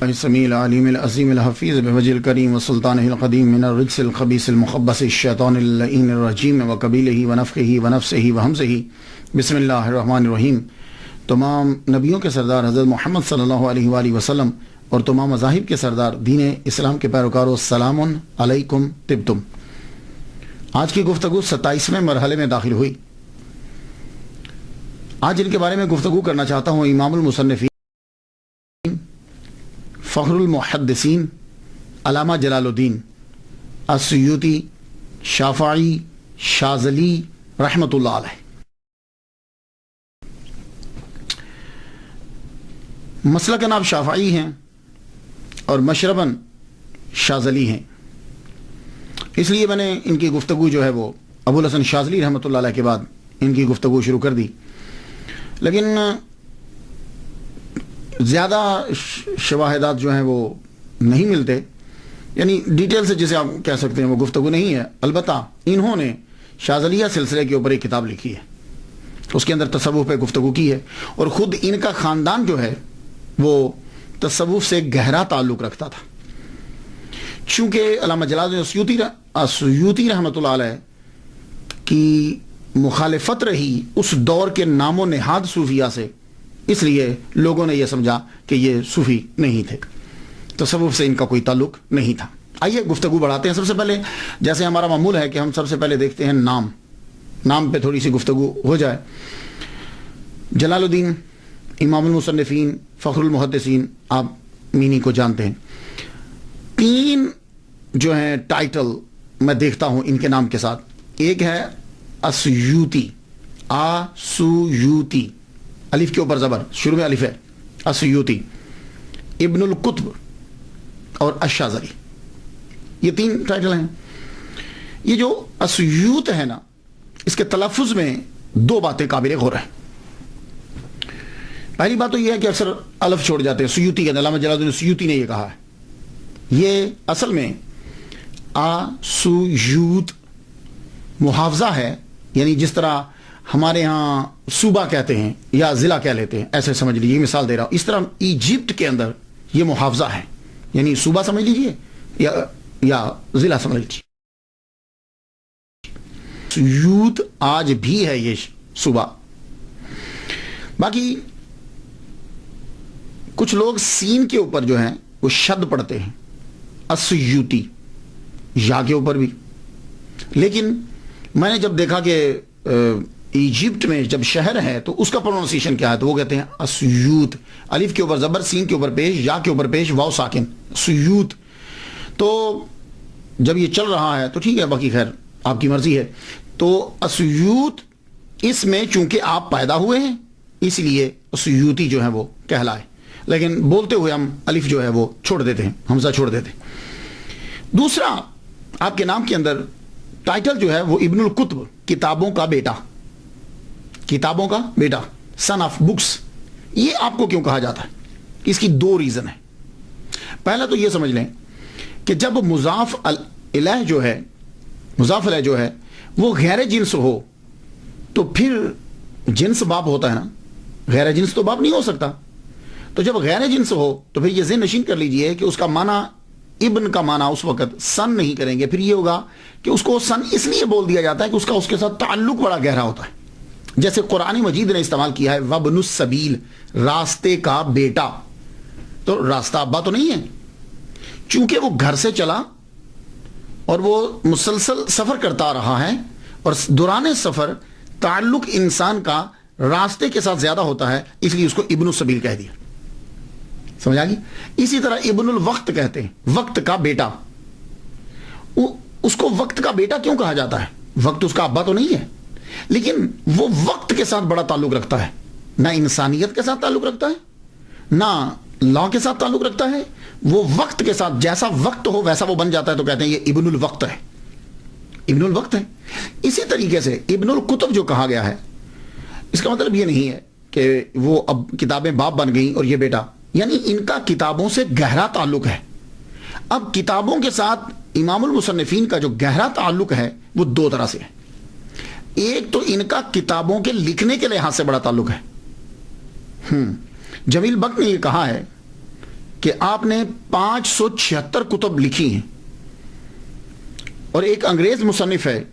السمیع العلیم العظیم الحفیظ بوجہ الکریم وسلطانہ القدیم من الرجس الخبیث المخبث الشیطان اللعین الرجیم وقبیلہ ونفخہ ونفسہ وہمزہ بسم اللہ الرحمن الرحیم۔ تمام نبیوں کے سردار حضرت محمد صلی اللہ علیہ وآلہ وسلم اور تمام مذاہب کے سردار دین اسلام کے پیروکاروں، السلام علیکم طبتم۔ آج کی گفتگو 27ویں مرحلے میں داخل ہوئی۔ آج ان کے بارے میں گفتگو کرنا چاہتا ہوں امام المصنفین، فخر المحدثین، علامہ جلال الدین السیوطی شافعی شاذلی رحمۃ اللہ علیہ۔ مسلک ناب شافعی ہیں اور مشرباً شاذلی ہیں، اس لیے میں نے ان کی گفتگو جو ہے وہ ابو الحسن شاذلی رحمۃ اللہ علیہ کے بعد ان کی گفتگو شروع کر دی، لیکن زیادہ شواہدات جو ہیں وہ نہیں ملتے، یعنی ڈیٹیل سے جسے آپ کہہ سکتے ہیں وہ گفتگو نہیں ہے۔ البتہ انہوں نے شاذلیہ سلسلے کے اوپر ایک کتاب لکھی ہے، اس کے اندر تصوف پہ گفتگو کی ہے، اور خود ان کا خاندان جو ہے وہ تصوف سے گہرا تعلق رکھتا تھا۔ چونکہ علامہ جلال السیوطی رحمۃ اللہ علیہ کی مخالفت رہی اس دور کے نام و نہاد صوفیہ سے، اس لیے لوگوں نے یہ سمجھا کہ یہ صوفی نہیں تھے، تصوف سے ان کا کوئی تعلق نہیں تھا۔ آئیے گفتگو بڑھاتے ہیں۔ سب سے پہلے جیسے ہمارا معمول ہے کہ ہم سب سے پہلے دیکھتے ہیں نام پہ تھوڑی سی گفتگو ہو جائے۔ جلال الدین امام المصنفین فخر المحدثین، آپ مینی کو جانتے ہیں۔ 3 جو ہیں ٹائٹل میں دیکھتا ہوں ان کے نام کے ساتھ۔ ایک ہے السیوطی، آسویوتی، الف کے اوپر زبر، شروع میں الف ہے، السیوطی، ابن القطب اور الشاذلی، یہ 3 ٹائٹل ہیں۔ یہ جو السیوط ہے نا، اس کے تلفظ میں 2 باتیں قابل غور ہیں۔ پہلی بات تو یہ ہے کہ اکثر الف چھوڑ جاتے ہیں، سیوطی کے علامہ جلال الدین سیوطی نے یہ کہا ہے۔ یہ اصل میں آسویوت محافظہ ہے، یعنی جس طرح ہمارے ہاں صوبہ کہتے ہیں یا ضلع کہہ لیتے ہیں، ایسے سمجھ لیجیے، مثال دے رہا ہوں۔ اس طرح ایجپٹ کے اندر یہ محافظہ ہے، یعنی صوبہ سمجھ لیجیے یا ضلع سمجھ لیجیے۔ سیوط آج بھی ہے یہ صوبہ۔ باقی کچھ لوگ سین کے اوپر جو ہیں وہ شد پڑھتے ہیں، السیوطی، یا کے اوپر بھی، لیکن میں نے جب دیکھا کہ ایجپٹ میں جب شہر ہے تو اس کا پروننسیشن کیا ہے، تو وہ کہتے ہیں السیوط، الف کے اوپر زبر، سین کے اوپر پیش، یا کے اوپر پیش، واو ساکن، سیوط۔ تو جب یہ چل رہا ہے تو ٹھیک ہے، باقی خیر آپ کی مرضی ہے۔ تو السیوط اس میں چونکہ آپ پیدا ہوئے ہیں اس لیے السیوطی جو ہے وہ کہلائے، لیکن بولتے ہوئے ہم الف جو ہے وہ چھوڑ دیتے ہیں، حمزہ چھوڑ دیتے ہیں۔ دوسرا، آپ کے نام کے اندر ٹائٹل جو ہے وہ ابن القطب، کتابوں کا بیٹا، کتابوں کا بیٹا، سن آف بکس، یہ آپ کو کیوں کہا جاتا ہے؟ اس کی 2 ریزن ہیں۔ پہلا تو یہ سمجھ لیں کہ جب مضاف الیہ جو ہے وہ غیر جنس ہو تو پھر جنس باپ ہوتا ہے نا، غیر جنس تو باپ نہیں ہو سکتا۔ تو جب غیر جنس ہو تو پھر یہ ذہن نشین کر لیجئے کہ اس کا معنی، ابن کا معنی اس وقت سن نہیں کریں گے، پھر یہ ہوگا کہ اس کو سن اس لیے بول دیا جاتا ہے کہ اس کا اس کے ساتھ تعلق بڑا گہرا ہوتا ہے۔ جیسے قرآن مجید نے استعمال کیا ہے وابن السبیل، راستے کا بیٹا، تو راستہ ابا تو نہیں ہے، چونکہ وہ گھر سے چلا اور وہ مسلسل سفر کرتا رہا ہے، اور دوران سفر تعلق انسان کا راستے کے ساتھ زیادہ ہوتا ہے، اس لیے اس کو ابن السبیل کہہ دیا۔ سمجھ آگئی؟ اسی طرح ابن الوقت کہتے ہیں، وقت کا بیٹا۔ اس کو وقت کا بیٹا کیوں کہا جاتا ہے؟ وقت اس کا ابا تو نہیں ہے، لیکن وہ وقت کے ساتھ بڑا تعلق رکھتا ہے، نہ انسانیت کے ساتھ تعلق رکھتا ہے، نہ لا کے ساتھ تعلق رکھتا ہے، وہ وقت کے ساتھ جیسا وقت ہو ویسا وہ بن جاتا ہے، تو کہتے ہیں یہ ابن الوقت ہے، ابن الوقت ہے۔ اسی طریقے سے ابن القطب جو کہا گیا ہے، اس کا مطلب یہ نہیں ہے کہ وہ اب کتابیں باپ بن گئیں اور یہ بیٹا، یعنی ان کا کتابوں سے گہرا تعلق ہے۔ اب کتابوں کے ساتھ امام المصنفین کا جو گہرا تعلق ہے وہ 2 طرح سے ہے۔ ایک تو ان کا کتابوں کے لکھنے کے لحاظ سے بڑا تعلق ہے۔ جمیل بخت نے یہ کہا ہے کہ آپ نے 576 کتب لکھی ہیں، اور ایک انگریز مصنف ہے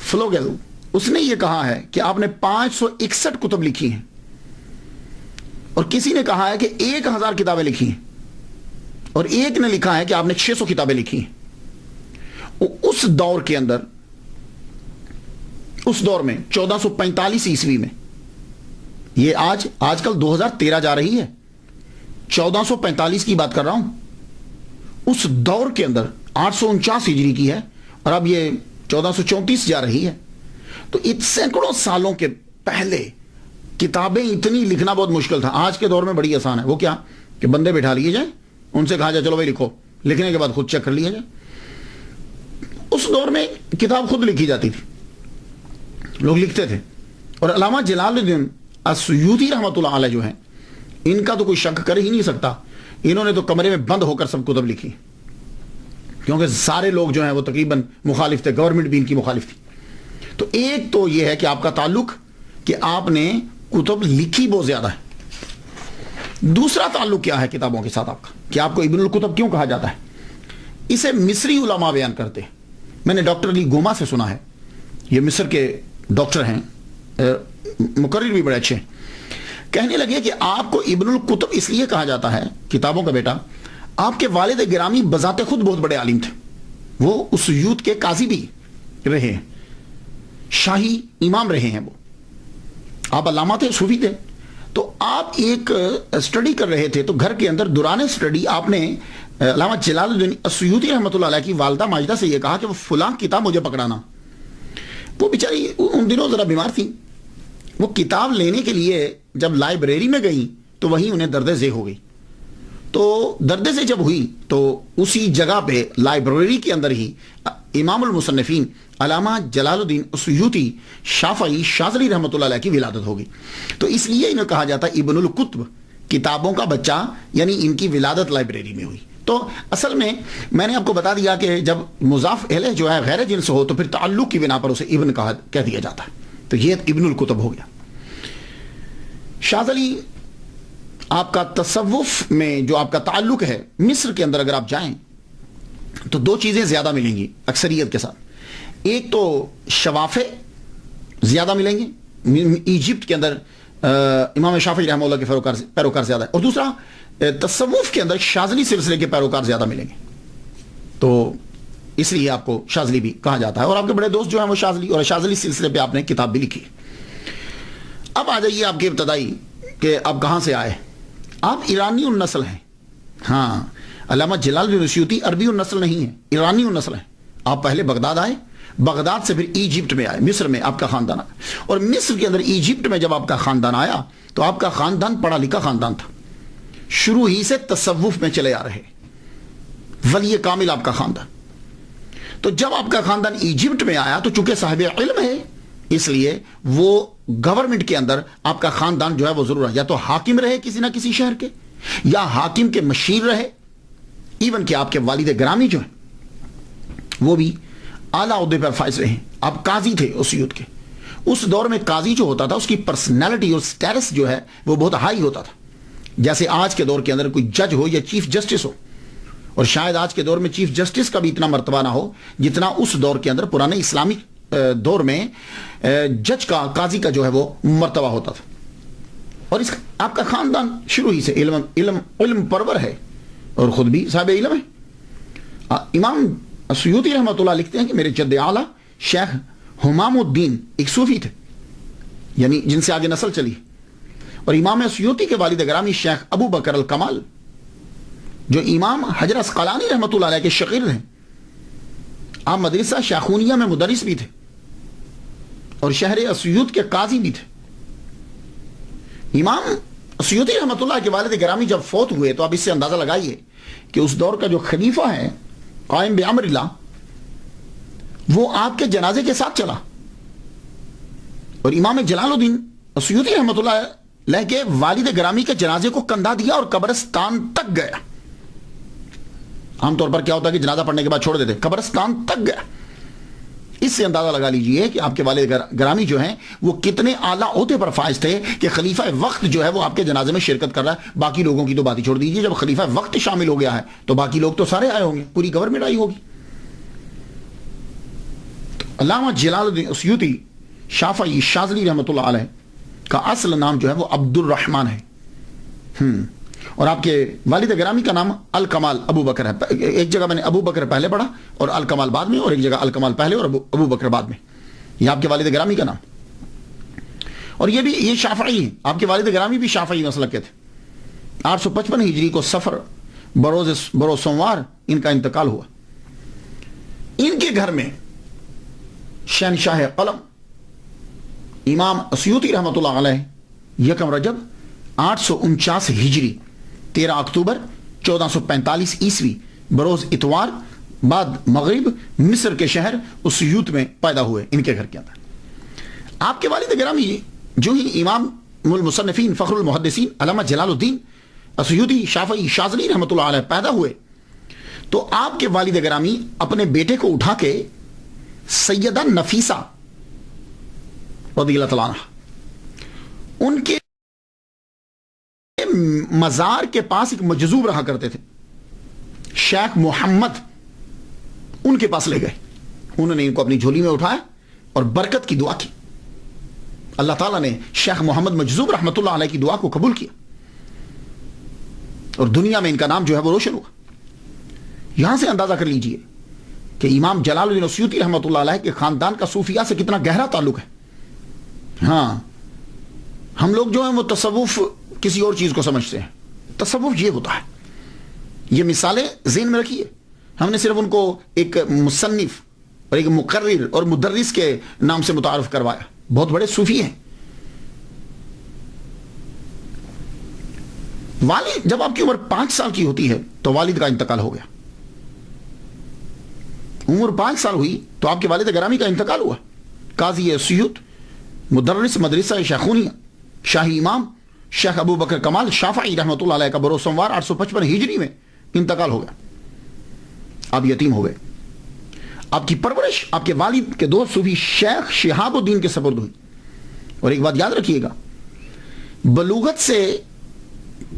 فلوگل، اس نے یہ کہا ہے کہ آپ نے 561 کتب لکھی ہیں، اور کسی نے کہا ہے کہ 1000 کتابیں لکھی ہیں، اور ایک نے لکھا ہے کہ آپ نے 600 کتابیں لکھی ہیں۔ اس دور کے اندر، اس دور میں 1445 عیسوی میں، یہ آج کل 2013 جا رہی ہے، 1445 کی بات کر رہا ہوں، اس دور کے اندر 849 ہجری کی ہے، اور اب یہ 1434 جا رہی ہے۔ تو سینکڑوں سالوں کے پہلے کتابیں اتنی لکھنا بہت مشکل تھا۔ آج کے دور میں بڑی آسان ہے، وہ کیا کہ بندے بٹھا لیے جائیں، ان سے کہا جائے چلو بھائی لکھو، لکھنے کے بعد خود چیک کر لیا جائے۔ اس دور میں کتاب خود لکھی جاتی تھی، لوگ لکھتے تھے، اور علامہ جلال الدین السیوطی رحمۃ اللہ علیہ جو ہیں، ان کا تو کوئی شک کر ہی نہیں سکتا، انہوں نے تو کمرے میں بند ہو کر سب کتب لکھی، کیونکہ سارے لوگ جو ہیں وہ تقریباً مخالف تھے، گورنمنٹ بھی ان کی مخالف تھی۔ تو ایک تو یہ ہے کہ آپ کا تعلق کہ آپ نے کتب لکھی بہت زیادہ ہے۔ دوسرا تعلق کیا ہے کتابوں کے ساتھ آپ کا، کہ آپ کو ابن الکتب کیوں کہا جاتا ہے؟ اسے مصری علماء بیان کرتے ہیں۔ میں نے ڈاکٹر علی گوما سے سنا ہے، یہ مصر کے ڈاکٹر ہیں، مقرر بھی بڑے اچھے ہیں، کہنے لگے کہ آپ کو ابن الکتب اس لیے کہا جاتا ہے، کتابوں کا بیٹا، آپ کے والد گرامی بذات خود بہت بڑے عالم تھے، وہ اس یوت کے قاضی بھی رہے ہیں، شاہی امام رہے ہیں، وہ آپ علامہ تھے، صوفی تھے۔ تو آپ ایک اسٹڈی کر رہے تھے، تو گھر کے اندر دوران اسٹڈی آپ نے علامہ جلال الدین السیوطی رحمۃ اللہ علیہ کی والدہ ماجدہ سے یہ کہا کہ وہ فلاں کتاب مجھے پکڑانا۔ وہ بیچاری ان دنوں ذرا بیمار تھی، وہ کتاب لینے کے لیے جب لائبریری میں گئی تو وہیں انہیں درد ذیل ہو گئی۔ تو درد ذیل جب ہوئی تو اسی جگہ پہ لائبریری کے اندر ہی امام المصنفین علامہ جلال الدین السیوطی شافعی شاذلی رحمۃ اللہ علیہ کی ولادت ہوگی۔ تو اس لیے انہیں کہا جاتا ہے ابن الکتب، کتابوں کا بچہ، یعنی ان کی ولادت لائبریری میں ہوئی۔ تو اصل میں نے آپ کو بتا دیا کہ جب مضاف الیہ جو ہے غیر جنس ہو تو پھر تعلق کی بنا پر اسے ابن کہہ دیا جاتا ہے، تو یہ ابن الکتب ہو گیا۔ شاذلی آپ کا تصوف میں جو آپ کا تعلق ہے، مصر کے اندر اگر آپ جائیں تو دو چیزیں زیادہ ملیں گی اکثریت کے ساتھ۔ ایک تو شوافع زیادہ ملیں گے، ایجپٹ کے اندر امام شافعی رحمہ اللہ کے پیروکار زیادہ ہے، اور دوسرا تصوف کے اندر شاذلی سلسلے کے پیروکار زیادہ ملیں گے، تو اس لیے آپ کو شاذلی بھی کہا جاتا ہے۔ اور آپ کے بڑے دوست جو ہیں وہ شاذلی، اور شاذلی سلسلے پہ آپ نے کتاب بھی لکھی۔ اب آ جائیے آپ کے ابتدائی کہ آپ کہاں سے آئے۔ آپ ایرانی النسل ہیں، ہاں، علامہ جلال الدین السیوطی عربی النسل نہیں ہے، ایرانی النسل ہیں۔ آپ پہلے بغداد آئے، بغداد سے پھر ایجپٹ میں آئے، مصر میں آپ کا خاندان آیا، اور مصر کے اندر ایجپٹ میں جب آپ کا خاندان آیا تو آپ کا خاندان پڑھا لکھا خاندان تھا، شروع ہی سے تصوف میں چلے آ رہے، ولی کامل آپ کا خاندان۔ تو جب آپ کا خاندان ایجپٹ میں آیا تو چونکہ صاحب علم ہے، اس لیے وہ گورنمنٹ کے اندر آپ کا خاندان جو ہے وہ ضرور ہے، یا تو حاکم رہے کسی نہ کسی شہر کے، یا حاکم کے مشیر رہے، ایون کہ آپ کے والد گرامی جو ہیں وہ بھی اعلیٰ عہدے پر فائز رہے۔ آپ قاضی تھے اس یوتھ کے، اس دور میں قاضی جو ہوتا تھا اس کی پرسنالٹی اور سٹیٹس جو ہے وہ بہت ہائی ہوتا تھا، جیسے آج کے دور کے اندر کوئی جج ہو یا چیف جسٹس ہو، اور شاید آج کے دور میں چیف جسٹس کا بھی اتنا مرتبہ نہ ہو جتنا اس دور کے اندر پرانے اسلامی دور میں جج کا، قاضی کا جو ہے وہ مرتبہ ہوتا تھا۔ اور اس آپ کا خاندان شروع ہی سے علم پرور ہے، اور خود بھی صاحب علم ہے۔ امام سیوطی رحمۃ اللہ لکھتے ہیں کہ میرے جد اعلیٰ شیخ حمام الدین ایک صوفی تھے، یعنی جن سے آگے نسل چلی، اور امام سیوطی کے والد گرامی شیخ ابو بکر الکمال جو امام حجر اسقلانی رحمۃ اللہ علیہ کے شاگرد ہیں، آپ مدرسہ شیخونیہ میں مدرس بھی تھے اور شہر اسیوط کے قاضی بھی تھے۔ امام سیوطی رحمۃ اللہ کے والد گرامی جب فوت ہوئے تو آپ اس سے اندازہ لگائیے کہ اس دور کا جو خلیفہ ہے قائم بامر اللہ، وہ آپ کے جنازے کے ساتھ چلا، اور امام جلال الدین سیوطی رحمۃ اللہ علیہ کے والد گرامی کے جنازے کو کندھا دیا اور قبرستان تک گیا۔ عام طور پر کیا ہوتا ہے کہ جنازہ پڑھنے کے بعد چھوڑ دیتے، قبرستان تک گیا، اس سے اندازہ لگا لیجئے کہ آپ کے والد گرامی جو ہیں وہ کتنے اعلیٰ عہدے پر فائز تھے کہ خلیفہ وقت جو ہے وہ آپ کے جنازے میں شرکت کر رہا ہے. باقی لوگوں کی تو بات ہی چھوڑ دیجئے, جب خلیفہ وقت شامل ہو گیا ہے تو باقی لوگ تو سارے آئے ہوں گے, پوری گورنمنٹ آئی ہوگی. علامہ جلال الدین اسیوطی شافعی شاذلی رحمۃ اللہ علیہ کا اصل نام جو ہے وہ عبد الرحمن ہے, اور آپ کے والد گرامی کا نام الکمال ابو بکر ہے. ایک جگہ میں نے ابو بکر پہلے پڑھا اور الکمال بعد میں, اور ایک جگہ الکمال پہلے اور ابو بکر بعد میں. یہ آپ کے والد گرامی کا نام. اور یہ شافعی ہیں, آپ کے والد گرامی بھی شافعی مسلک کے تھے. 855 ہجری کو سفر بروز سوموار ان کا انتقال ہوا. ان کے گھر میں شہنشاہ قلم امام اسیوطی رحمۃ اللہ علیہ 1 رجب 849 ہجری 13 اکتوبر 1445 عیسوی بروز اتوار بعد مغرب مصر کے شہر اسیوط میں پیدا ہوئے. ان کے گھر کے اندر آپ کے والد گرامی جو ہی امام المصنفین فخر المحدثین علامہ جلال الدین اسیوطی شافعی شاذلی رحمۃ اللہ علیہ پیدا ہوئے تو آپ کے والد گرامی اپنے بیٹے کو اٹھا کے سیدہ نفیسہ رضی اللہ تعالیٰ عنہ ان کے مزار کے پاس ایک مجذوب رہا کرتے تھے شیخ محمد, ان کے پاس لے گئے. انہوں نے ان کو اپنی جھولی میں اٹھایا اور برکت کی دعا کی. اللہ تعالیٰ نے شیخ محمد مجذوب رحمۃ اللہ علیہ کی دعا کو قبول کیا اور دنیا میں ان کا نام جو ہے وہ روشن ہوا. یہاں سے اندازہ کر لیجئے کہ امام جلال الدین اسیوطی رحمۃ اللہ علیہ کے خاندان کا صوفیہ سے کتنا گہرا تعلق ہے. ہاں, ہم لوگ جو ہیں وہ تصوف کسی اور چیز کو سمجھتے ہیں. تصوف یہ ہوتا ہے. یہ مثالیں ذہن میں رکھیے. ہم نے صرف ان کو ایک مصنف اور ایک مقرر اور مدرس کے نام سے متعارف کروایا. بہت بڑے صوفی ہیں. والد جب آپ کی عمر 5 سال کی ہوتی ہے تو والد کا انتقال ہو گیا. عمر 5 سال ہوئی تو آپ کے والد گرامی کا انتقال ہوا. قاضی اسیوط مدرس مدرسہ شیخونیہ شاہی امام شیخ ابو بکر کمال شافعی رحمۃ اللہ علیہ کا بروز سوموار 855 ہجری میں انتقال ہو گیا. آپ یتیم ہو گئے. آپ کی پرورش آپ کے والد کے دوست صوفی شیخ شہاب الدین کے سپرد ہوئی. اور ایک بات یاد رکھیے گا, بلوغت سے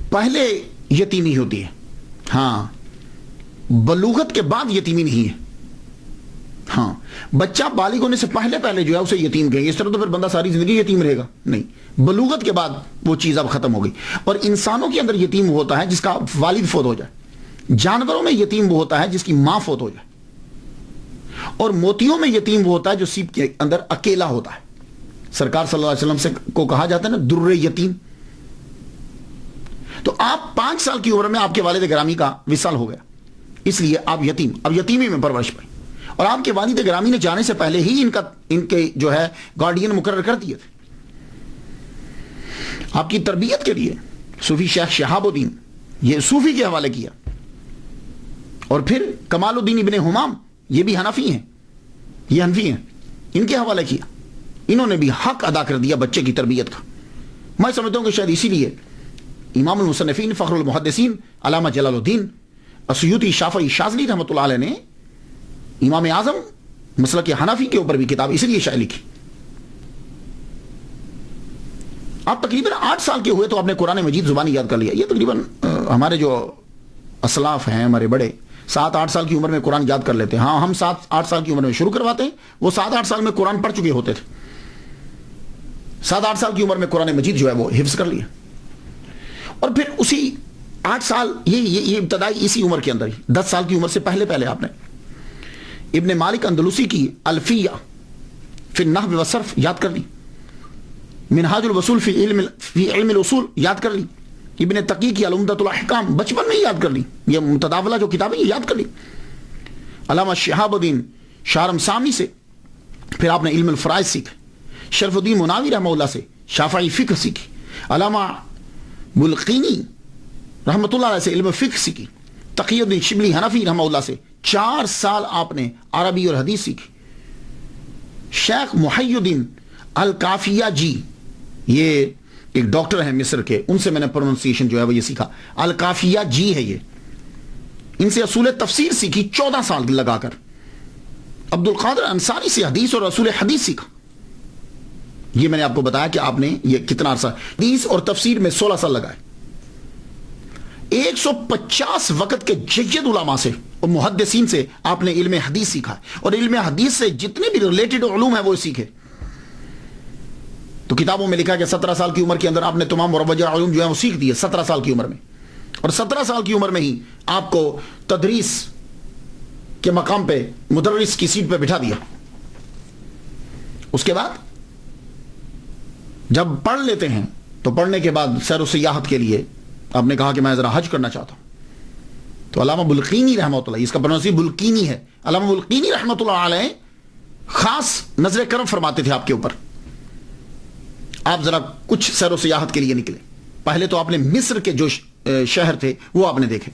پہلے یتیمی ہوتی ہے. ہاں, بلوغت کے بعد یتیمی نہیں ہے. ہاں, بچہ بالغ ہونے سے پہلے جو ہے اسے یتیم کہیں گے. اس طرح تو پھر بندہ ساری زندگی یتیم رہے گا. نہیں, بلوغت کے بعد وہ چیز اب ختم ہو گئی. اور انسانوں کے اندر یتیم ہوتا ہے جس کا والد فوت ہو جائے. جانوروں میں یتیم وہ ہوتا ہے جس کی ماں فوت ہو جائے. اور موتیوں میں یتیم وہ ہوتا ہے جو سیپ کے اندر اکیلا ہوتا ہے. سرکار صلی اللہ علیہ وسلم سے کو کہا جاتا ہے نا در یتیم. تو آپ 5 سال کی عمر میں آپ کے والد گرامی کا وصال ہو گیا, اس لیے آپ اب یتیمی میں پرورش پائی. اور آپ کے والد گرامی نے جانے سے پہلے ہی ان کے جو ہے گارڈین مقرر کر دیے تھے. آپ کی تربیت کے لیے صوفی شیخ شہاب الدین یہ صوفی کے حوالے کیا. اور پھر کمال الدین ابن حمام یہ بھی حنفی ہیں, یہ حنفی ہیں, ان کے حوالے کیا. انہوں نے بھی حق ادا کر دیا بچے کی تربیت کا. میں سمجھتا ہوں کہ شاید اسی لیے امام المصنفین فخر المحدثین علامہ جلال الدین اسیوطی شافعی شاذلی رحمۃ اللہ علیہ نے امام اعظم مسلک حنفی کے اوپر بھی کتاب اس لیے شائع لکھی. آپ تقریباً 8 سال کے ہوئے تو آپ نے قرآن مجید زبانی یاد کر لیا. یہ تقریباً ہمارے جو اسلاف ہیں ہمارے بڑے 7-8 سال کی عمر میں قرآن یاد کر لیتے ہیں. ہاں, ہم 7-8 سال کی عمر میں شروع کرواتے ہیں, وہ 7-8 سال میں قرآن پڑھ چکے ہوتے تھے. 7-8 سال کی عمر میں قرآن مجید جو ہے وہ حفظ کر لیا. اور پھر اسی 8 سال یہ ابتدائی اسی عمر کے اندر ہی 10 سال کی عمر سے پہلے آپ نے ابن مالک اندلسی کی الفیہ فی النحو والصرف یاد کر لی. منہاج الوصول فی علم الاصول یاد کر لی. ابن تقی کی العمدۃ الاحکام بچپن میں ہی یاد کر لی. یہ متداولہ جو کتابیں یہ یاد کر لی. علامہ شہاب الدین شارم سامی سے پھر آپ نے علم الفرائض سیکھا. شرف الدین مناوی رحمہ اللہ سے شافعی فقہ سیکھی. علامہ بلقینی رحمۃ اللہ علیہ سے علم فقہ سیکھی. تقی الدین شبلی حنفی رحمہ اللہ سے 4 سال آپ نے عربی اور حدیث سیکھی. شیخ محی الدین الکافیہ جی یہ ایک ڈاکٹر ہیں مصر کے, ان سے میں نے پروننسیشن جو ہے وہ یہ سیکھا. الکافیہ جی ہے یہ, ان سے اصول تفسیر سیکھی 14 سال لگا کر. عبد القادر انصاری سے حدیث اور رسول حدیث سیکھا. یہ میں نے آپ کو بتایا کہ آپ نے یہ کتنا عرصہ حدیث اور تفسیر میں 16 سال لگائے. 150 وقت کے جید علماء سے اور محدثین سے آپ نے علم حدیث سیکھا, اور علم حدیث سے جتنے بھی ریلیٹڈ علوم ہیں وہ سیکھے. تو کتابوں میں لکھا کہ 17 سال کی عمر کے اندر آپ نے تمام مروجہ علوم جو ہیں وہ سیکھ دیے 17 سال کی عمر میں, اور 17 سال کی عمر میں ہی آپ کو تدریس کے مقام پہ مدرس کی سیٹ پہ بٹھا دیا. اس کے بعد جب پڑھ لیتے ہیں تو پڑھنے کے بعد سیر و سیاحت کے لیے آپ نے کہا کہ میں ذرا حج کرنا چاہتا ہوں. تو علامہ بلقینی رحمۃ اللہ, اس کا پروننسی بلقینی ہے, علامہ بلقینی رحمۃ اللہ علیہ خاص نظر کرم فرماتے تھے آپ کے اوپر. آپ ذرا کچھ سیر و سیاحت کے لیے نکلے. پہلے تو آپ نے مصر کے جو شہر تھے وہ آپ نے دیکھے,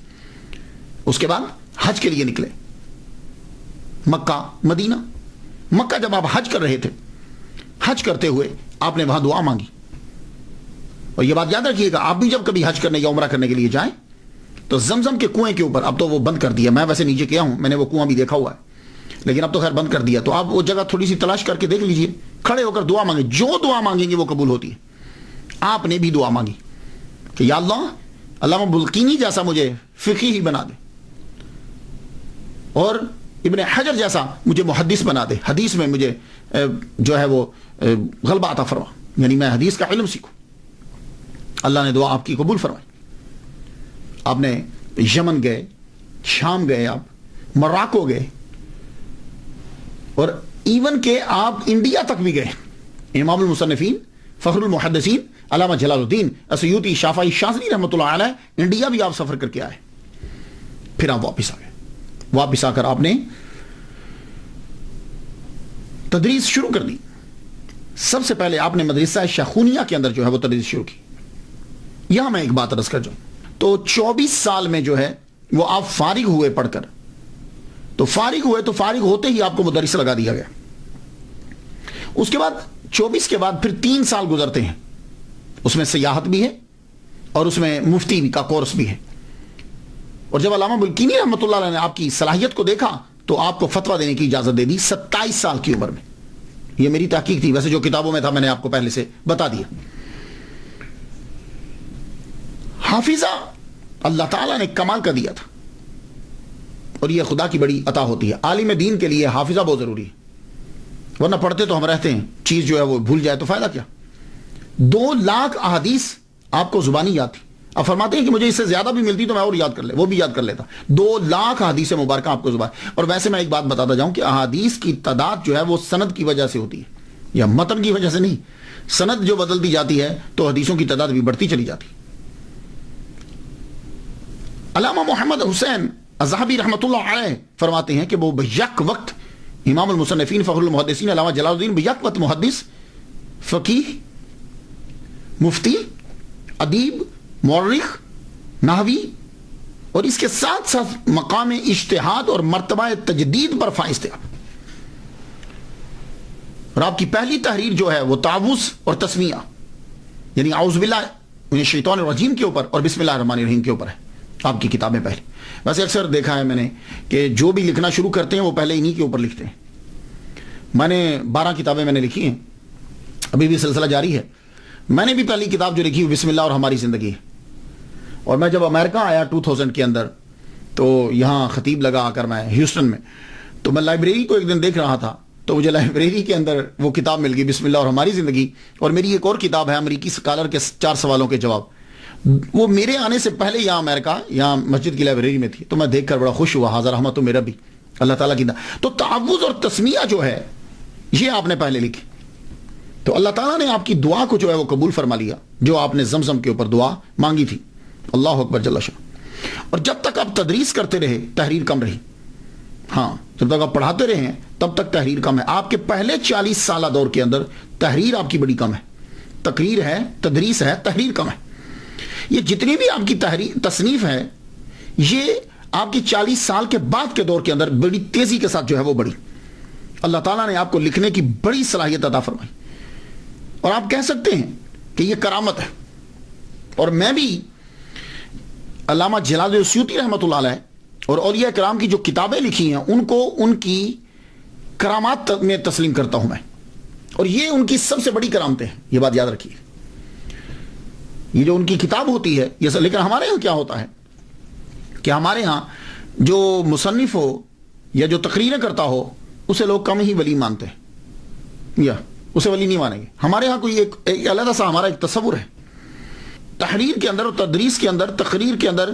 اس کے بعد حج کے لیے نکلے مکہ مدینہ. مکہ جب آپ حج کر رہے تھے, حج کرتے ہوئے آپ نے وہاں دعا مانگی. اور یہ بات یاد رکھیے گا, آپ بھی جب کبھی حج کرنے یا عمرہ کرنے کے لیے جائیں تو زمزم کے کنویں کے اوپر, اب تو وہ بند کر دیا, میں ویسے نیچے گیا ہوں, میں نے وہ کنواں بھی دیکھا ہوا ہے, لیکن اب تو خیر بند کر دیا. تو آپ وہ جگہ تھوڑی سی تلاش کر کے دیکھ لیجئے, کھڑے ہو کر دعا مانگیں, جو دعا مانگیں گے وہ قبول ہوتی ہے. آپ نے بھی دعا مانگی کہ یا اللہ علامہ بلقینی جیسا مجھے فقیہ ہی بنا دے, اور ابن حجر جیسا مجھے محدث بنا دے, حدیث میں مجھے جو ہے وہ غلبہ عطا فرما, یعنی میں حدیث کا علم سیکھوں. اللہ نے دعا آپ کی قبول فرمائی. آپ نے یمن گئے, شام گئے, آپ مراکو گئے, اور ایون کہ آپ انڈیا تک بھی گئے. امام المصنفین فخر المحدثین علامہ جلال الدین السیوطی شافعی شاذلی رحمۃ اللہ علیہ انڈیا بھی آپ سفر کر کے آئے. پھر آپ واپس آ گئے. واپس آ کر آپ نے تدریس شروع کر دی. سب سے پہلے آپ نے مدرسہ شیخونیہ کے اندر جو ہے وہ تدریس شروع کی. یہاں میں ایک بات عرض کر جاؤں تو 24 سال میں جو ہے وہ آپ فارغ ہوئے پڑھ کر, تو فارغ ہوئے تو فارغ ہوتے ہی آپ کو مدرس لگا دیا گیا. اس کے بعد 24 کے بعد پھر 3 سال گزرتے ہیں, اس میں سیاحت بھی ہے اور اس میں مفتی کا کورس بھی ہے. اور جب علامہ بلقینی رحمۃ اللہ علیہ نے آپ کی صلاحیت کو دیکھا تو آپ کو فتویٰ دینے کی اجازت دے دی 27 سال کی عمر میں. یہ میری تحقیق تھی, ویسے جو کتابوں میں تھا میں نے آپ کو پہلے سے بتا دیا. حافظہ اللہ تعالیٰ نے کمال کا دیا تھا, اور یہ خدا کی بڑی عطا ہوتی ہے. عالم دین کے لیے حافظہ بہت ضروری ہے, ورنہ پڑھتے تو ہم رہتے ہیں, چیز جو ہے وہ بھول جائے تو فائدہ کیا. 2 لاکھ احادیث آپ کو زبانی یاد تھی. اب فرماتے ہیں کہ مجھے اس سے زیادہ بھی ملتی تو میں اور یاد کر لے, وہ بھی یاد کر لیتا. 2 لاکھ احادیث مبارکہ آپ کو زبان. اور ویسے میں ایک بات بتاتا جاؤں کہ احادیث کی تعداد جو ہے وہ سند کی وجہ سے ہوتی ہے, یا متن کی وجہ سے نہیں. سند جو بدلتی جاتی ہے تو حدیثوں کی تعداد بھی بڑھتی چلی جاتی. علامہ محمد حسین الذہبی رحمۃ اللہ علیہ فرماتے ہیں کہ وہ بیک وقت امام المصنفین فخر المحدثین علامہ جلال الدین بیک وقت محدث, فقیہ, مفتی, ادیب, مورخ, نحوی, اور اس کے ساتھ ساتھ مقام اجتہاد اور مرتبہ تجدید پر فائز تھے. اور آپ کی پہلی تحریر جو ہے وہ تعوذ اور تسمیہ, یعنی اعوذ باللہ من الشیطان الرجیم کے اوپر اور بسم اللہ الرحمن الرحیم کے اوپر ہے آپ کی کتابیں پہلے. ویسے اکثر دیکھا ہے میں نے کہ جو بھی لکھنا شروع کرتے ہیں وہ پہلے انہی کے اوپر لکھتے ہیں. میں نے 12 کتابیں میں نے لکھی ہیں, ابھی بھی سلسلہ جاری ہے. میں نے بھی پہلی کتاب جو لکھی بسم اللہ اور ہماری زندگی. اور میں جب امریکہ آیا 2000 کے اندر تو یہاں خطیب لگا آ کر میں ہیوسٹن میں, تو میں لائبریری کو ایک دن دیکھ رہا تھا تو مجھے لائبریری کے اندر وہ کتاب مل گئی بسم اللہ اور ہماری زندگی. اور میری ایک اور کتاب ہے امریکی اسکالر کے 4 سوالوں کے جواب, وہ میرے آنے سے پہلے یہاں امریکہ یہاں مسجد کی لائبریری میں تھی. تو میں دیکھ کر بڑا خوش ہوا, حاضر رحمت تو میرا بھی اللہ تعالیٰ کی تو تعوذ اور تسمیہ جو ہے یہ آپ نے پہلے لکھی. تو اللہ تعالیٰ نے آپ کی دعا کو جو ہے وہ قبول فرما لیا, جو آپ نے زمزم کے اوپر دعا مانگی تھی. اللہ اکبر جل شان. اور جب تک آپ تدریس کرتے رہے تحریر کم رہی. ہاں, جب تک آپ پڑھاتے رہے ہیں تب تک تحریر کم ہے. آپ کے پہلے 40 سالہ دور کے اندر تحریر آپ کی بڑی کم ہے. تقریر ہے, تدریس ہے, تحریر کم ہے. یہ جتنی بھی آپ کی تحریر تصنیف ہے یہ آپ کی 40 سال کے بعد کے دور کے اندر بڑی تیزی کے ساتھ جو ہے وہ بڑی. اللہ تعالیٰ نے آپ کو لکھنے کی بڑی صلاحیت عطا فرمائی. اور آپ کہہ سکتے ہیں کہ یہ کرامت ہے. اور میں بھی علامہ جلال السیوطی رحمۃ اللہ علیہ اور اولیاء کرام کی جو کتابیں لکھی ہیں ان کو ان کی کرامات میں تسلیم کرتا ہوں میں، اور یہ ان کی سب سے بڑی کرامتیں ہیں، یہ بات یاد رکھیے. یہ جو ان کی کتاب ہوتی ہے یہ، لیکن ہمارے ہاں کیا ہوتا ہے کہ ہمارے ہاں جو مصنف ہو یا جو تقریریں کرتا ہو اسے لوگ کم ہی ولی مانتے ہیں، یا اسے ولی نہیں مانیں گے. ہمارے ہاں کوئی ایک علیحدہ سا ہمارا ایک تصور ہے، تحریر کے اندر اور تدریس کے اندر، تقریر کے اندر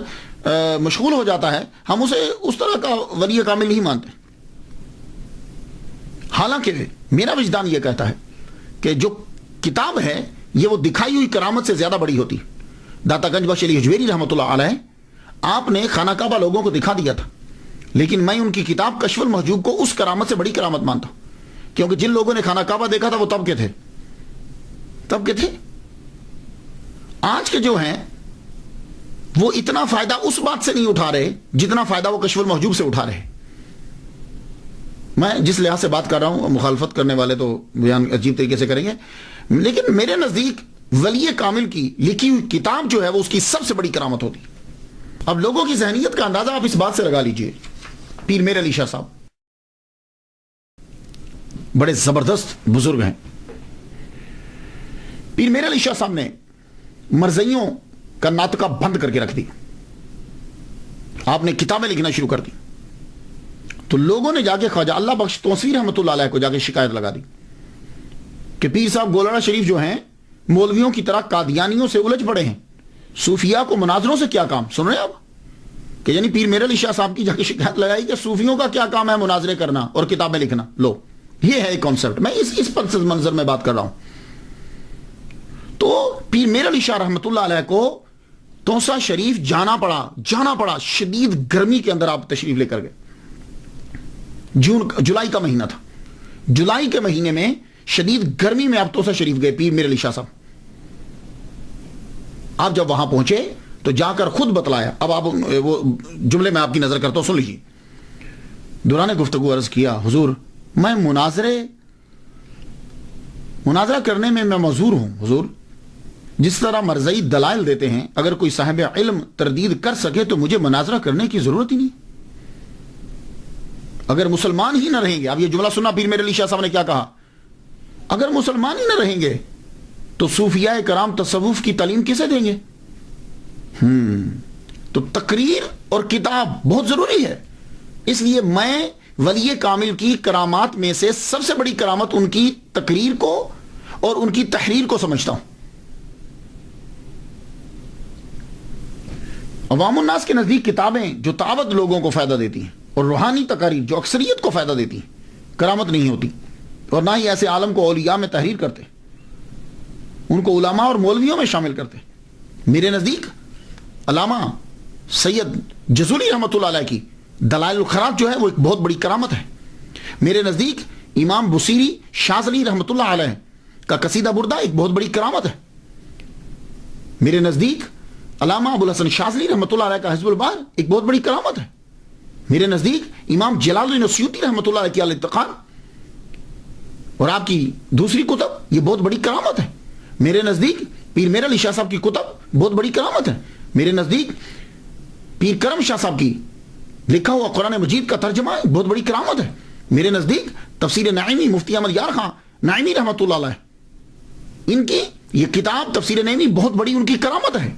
مشغول ہو جاتا ہے، ہم اسے اس طرح کا ولی کامل نہیں مانتے. حالانکہ میرا وجدان یہ کہتا ہے کہ جو کتاب ہے یہ وہ دکھائی ہوئی کرامت سے زیادہ بڑی ہوتی. داتا گنج بخش علی حجویری رحمۃ اللہ علیہ، آپ نے خانہ کعبہ لوگوں کو دکھا دیا تھا، لیکن میں ان کی کتاب کشف المحجوب کو اس کرامت سے بڑی کرامت مانتا ہوں، کیونکہ جن لوگوں نے خانہ کعبہ دیکھا تھا وہ تب کے تھے. آج کے جو ہیں وہ اتنا فائدہ اس بات سے نہیں اٹھا رہے جتنا فائدہ وہ کشف المحجوب سے اٹھا رہے. میں جس لحاظ سے بات کر رہا ہوں، مخالفت کرنے والے تو بیان عجیب طریقے سے کریں گے، لیکن میرے نزدیک ولی کامل کی لکھی ہوئی کتاب جو ہے وہ اس کی سب سے بڑی کرامت ہوتی. اب لوگوں کی ذہنیت کا اندازہ آپ اس بات سے لگا لیجئے. پیر میر علی شاہ صاحب بڑے زبردست بزرگ ہیں. پیر میر علی شاہ صاحب نے مرزیوں کا ناطقہ بند کر کے رکھ دی. آپ نے کتابیں لکھنا شروع کر دی تو لوگوں نے جا کے خواجہ اللہ بخش توسیع رحمۃ اللہ علیہ کو جا کے شکایت لگا دی کہ پیر صاحب گولڑا شریف جو ہیں مولویوں کی طرح قادیانیوں سے الجھ پڑے ہیں، صوفیاء کو مناظروں سے کیا کام. سن رہے ہیں آپ کہ یعنی پیر میر علی شاہ صاحب کی جا کے شکایت لگائی کہ صوفیوں کا کیا کام ہے مناظرے کرنا اور کتابیں لکھنا. لو یہ ہے ایک کانسیپٹ. میں اس پس منظر میں بات کر رہا ہوں. تو پیر میر علی شاہ رحمۃ اللہ علیہ کو توسا شریف جانا پڑا. شدید گرمی کے اندر آپ تشریف لے کر گئے. جولائی کا مہینہ تھا. جولائی کے مہینے میں شدید گرمی میں آپ توسا شریف گئے پیر میر علی شاہ صاحب. آپ جب وہاں پہنچے تو جا کر خود بتلایا. اب آپ وہ جملے میں آپ کی نظر کرتا ہوں، سن لیجیے. دوران گفتگو عرض کیا، حضور میں مناظرہ کرنے میں معذور ہوں. حضور جس طرح مرزئی دلائل دیتے ہیں، اگر کوئی صاحب علم تردید کر سکے تو مجھے مناظرہ کرنے کی ضرورت ہی نہیں. اگر مسلمان ہی نہ رہیں گے، اب یہ جملہ سنا پیر میر علی شاہ صاحب نے کیا کہا، اگر مسلمان ہی نہ رہیں گے تو صوفیاء کرام تصوف کی تعلیم کسے دیں گے؟ تو تقریر اور کتاب بہت ضروری ہے. اس لیے میں ولی کامل کی کرامات میں سے سب سے بڑی کرامت ان کی تقریر کو اور ان کی تحریر کو سمجھتا ہوں. عوام الناس کے نزدیک کتابیں جو تعبد لوگوں کو فائدہ دیتی ہیں اور روحانی تقاریر جو اکثریت کو فائدہ دیتی ہیں کرامت نہیں ہوتی، اور نہ ہی ایسے عالم کو اولیاء میں تحریر کرتے، ان کو علماء اور مولویوں میں شامل کرتے. میرے نزدیک علامہ سید جزولی رحمۃ اللہ علیہ کی دلائل الخراج جو ہے وہ ایک بہت بڑی کرامت ہے. میرے نزدیک امام بصیری شاذلی رحمۃ اللہ علیہ کا قصیدہ بردہ ایک بہت بڑی کرامت ہے. میرے نزدیک علامہ ابو الحسن شاذلی رحمۃ اللہ علیہ کا حزب البار ایک بہت بڑی کرامت ہے. میرے نزدیک امام جلال الدین السیوطی رحمۃ اللہ علیہ کی الاتقان اور آپ کی دوسری کتب یہ بہت بڑی کرامت ہے. میرے نزدیک پیر میر علی شاہ صاحب کی کتب بہت بڑی کرامت ہے. میرے نزدیک پیر کرم شاہ صاحب کی لکھا ہوا قرآن مجید کا ترجمہ بہت بڑی کرامت ہے. میرے نزدیک تفسیر نعیمی مفتی احمد یار خان نعیمی رحمۃ اللہ علیہ، ان کی یہ کتاب تفسیر نعیمی بہت بڑی ان کی کرامت ہے.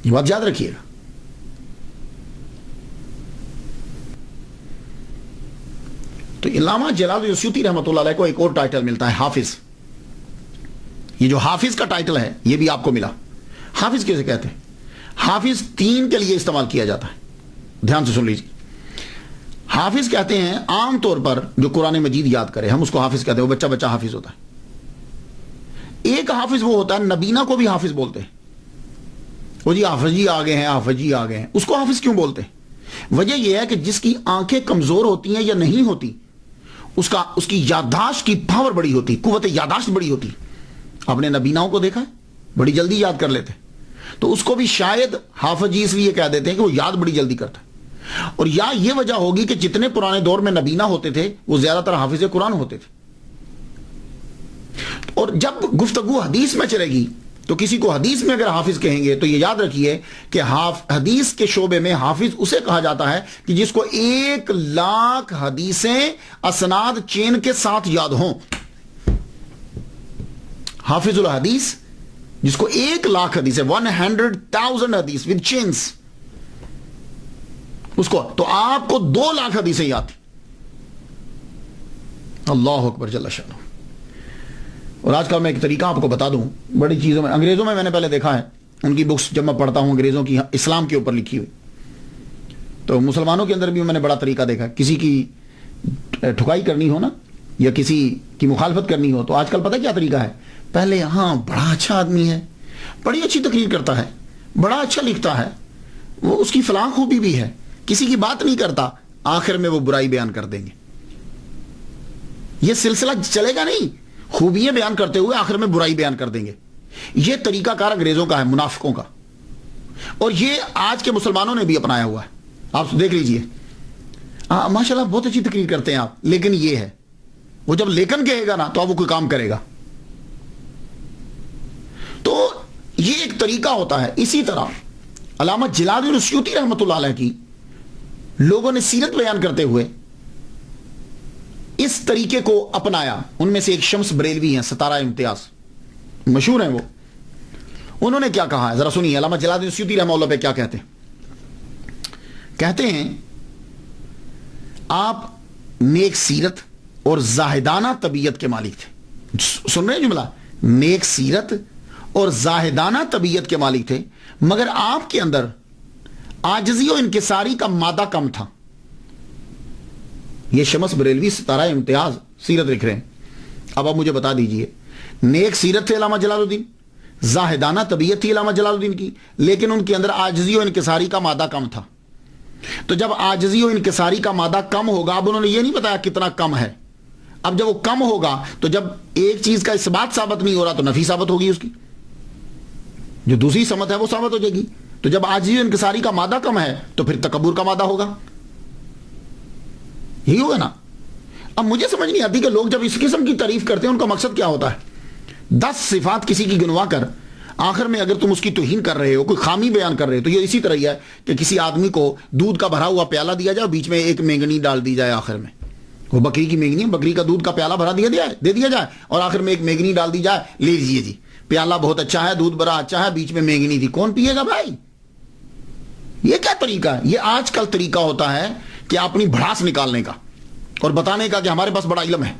یہ بات یاد رکھیے گا. تو علامہ جلال السیوطی رحمۃ اللہ علیہ کو ایک اور ٹائٹل ملتا ہے حافظ. یہ جو حافظ کا ٹائٹل ہے یہ بھی آپ کو ملا. حافظ کیسے کہتے ہیں؟ حافظ تین کے لیے استعمال کیا جاتا ہے، دھیان سے سن لیجیے. حافظ کہتے ہیں عام طور پر جو قرآن مجید یاد کرے ہم اس کو حافظ کہتے ہیں، وہ بچہ حافظ ہوتا ہے. ایک حافظ وہ ہوتا ہے نبینا کو بھی حافظ بولتے ہیں. وہ جی حافظ جی آ گئے ہیں، حافظ جی آ گئے ہیں. اس کو حافظ کیوں بولتے ہیں؟ وجہ یہ ہے کہ جس کی آنکھیں کمزور ہوتی ہیں یا نہیں ہوتی اس کی یادداشت کی پاور بڑی ہوتی، قوت یادداشت بڑی ہوتی. آپ نے نبیناؤں کو دیکھا ہے بڑی جلدی یاد کر لیتے، تو اس کو بھی شاید حافظ جی اس لیے کہہ دیتے ہیں کہ وہ یاد بڑی جلدی کرتا ہے. اور یا یہ وجہ ہوگی کہ جتنے پرانے دور میں نبینا ہوتے تھے وہ زیادہ تر حافظ قرآن ہوتے تھے. اور جب گفتگو حدیث میں چلے گی تو کسی کو حدیث میں اگر حافظ کہیں گے تو یہ یاد رکھیے کہ حدیث کے شعبے میں حافظ اسے کہا جاتا ہے کہ جس کو 1,00,000 حدیثیں اسناد چین کے ساتھ یاد ہوں. حافظ الحدیث جس کو 1,00,000 حدیثیں 100,000 حدیث ود چینز اس کو, تو آپ کو 2,00,000 حدیثیں یاد تھی. اللہ اکبر جل شانہ. اور آج کل میں ایک طریقہ آپ کو بتا دوں, بڑی چیزوں میں انگریزوں میں نے پہلے دیکھا ہے, ان کی بکس جب میں پڑھتا ہوں انگریزوں کی اسلام کے اوپر لکھی ہوئی, تو مسلمانوں کے اندر بھی میں نے بڑا طریقہ دیکھا. کسی کی ٹھکائی کرنی ہو نا, یا کسی کی مخالفت کرنی ہو, تو آج کل پتہ کیا طریقہ ہے, پہلے ہاں بڑا اچھا آدمی ہے, بڑی اچھی تقریر کرتا ہے, بڑا اچھا لکھتا ہے, وہ اس کی فلاں خوبی بھی ہے, کسی کی بات نہیں کرتا, آخر میں وہ برائی بیان کر دیں گے. یہ سلسلہ چلے گا نہیں, خوبیاں بیان کرتے ہوئے آخر میں برائی بیان کر دیں گے. یہ طریقہ کار انگریزوں کا ہے, منافقوں کا, اور یہ آج کے مسلمانوں نے بھی اپنایا ہوا ہے. آپ دیکھ لیجئے, ماشاءاللہ بہت اچھی تقریر کرتے ہیں آپ, لیکن یہ ہے, وہ جب لیکن کہے گا نا تو اب وہ کوئی کام کرے گا. تو یہ ایک طریقہ ہوتا ہے. اسی طرح علامہ جلال الدین السیوطی رحمۃ اللہ علیہ کی لوگوں نے سیرت بیان کرتے ہوئے اس طریقے کو اپنایا. ان میں سے ایک شمس بریلوی ہیں, ستارہ امتیاز, مشہور ہیں وہ. انہوں نے کیا کہا ہے ذرا سنیے. علامہ جلال الدین السیوطی رحمہ اللہ پہ کیا کہتے ہیں. کہتے ہیں آپ نیک سیرت اور زاہدانہ طبیعت کے مالک تھے. سن رہے ہیں جملہ, نیک سیرت اور زاہدانہ طبیعت کے مالک تھے, مگر آپ کے اندر عاجزی و انکساری کا مادہ کم تھا. یہ شمس بریلوی ستارہ امتیاز سیرت لکھ رہے ہیں. اب آپ مجھے بتا دیجئے, نیک سیرت تھے علامہ جلال الدین, زاہدانہ طبیعت تھی علامہ جلال الدین کی, لیکن ان کے اندر عاجزی و انکساری کا مادہ کم تھا. تو جب عاجزی و انکساری کا مادہ کم ہوگا, اب انہوں نے یہ نہیں بتایا کتنا کم ہے, اب جب وہ کم ہوگا تو جب ایک چیز کا اثبات ثابت نہیں ہو رہا تو نفی ثابت ہوگی, اس کی جو دوسری سمت ہے وہ ثابت ہو جائے گی. تو جب عاجزی و انکساری کا مادہ کم ہے تو پھر تکبر کا مادہ ہوگا, یہی ہوگا نا. اب مجھے سمجھ نہیں آتی کہ لوگ جب اس قسم کی تعریف کرتے ہیں ان کا مقصد کیا ہوتا ہے. 10 صفات کسی کی گنوا کر آخر میں اگر تم اس کی توہین کر رہے ہو, کوئی خامی بیان کر رہے ہو, تو یہ اسی طرح ہی ہے کہ کسی آدمی کو دودھ کا بھرا ہوا پیالہ دیا جائے, بیچ میں ایک مینگنی ڈال دی جائے, آخر میں وہ بکری کی مینگنی, بکری کا دودھ کا پیالہ بھرا دے دیا جائے, اور آخر میں ایک مینگنی ڈال دی جائے, لے لیجیے جی پیالہ بہت اچھا ہے, دودھ بڑا اچھا ہے, بیچ میں مینگنی تھی, کون پیے گا بھائی. یہ کیا طریقہ ہے. یہ آج کل طریقہ ہوتا ہے کہ اپنی بھڑاس نکالنے کا اور بتانے کا کہ ہمارے پاس بڑا علم ہے.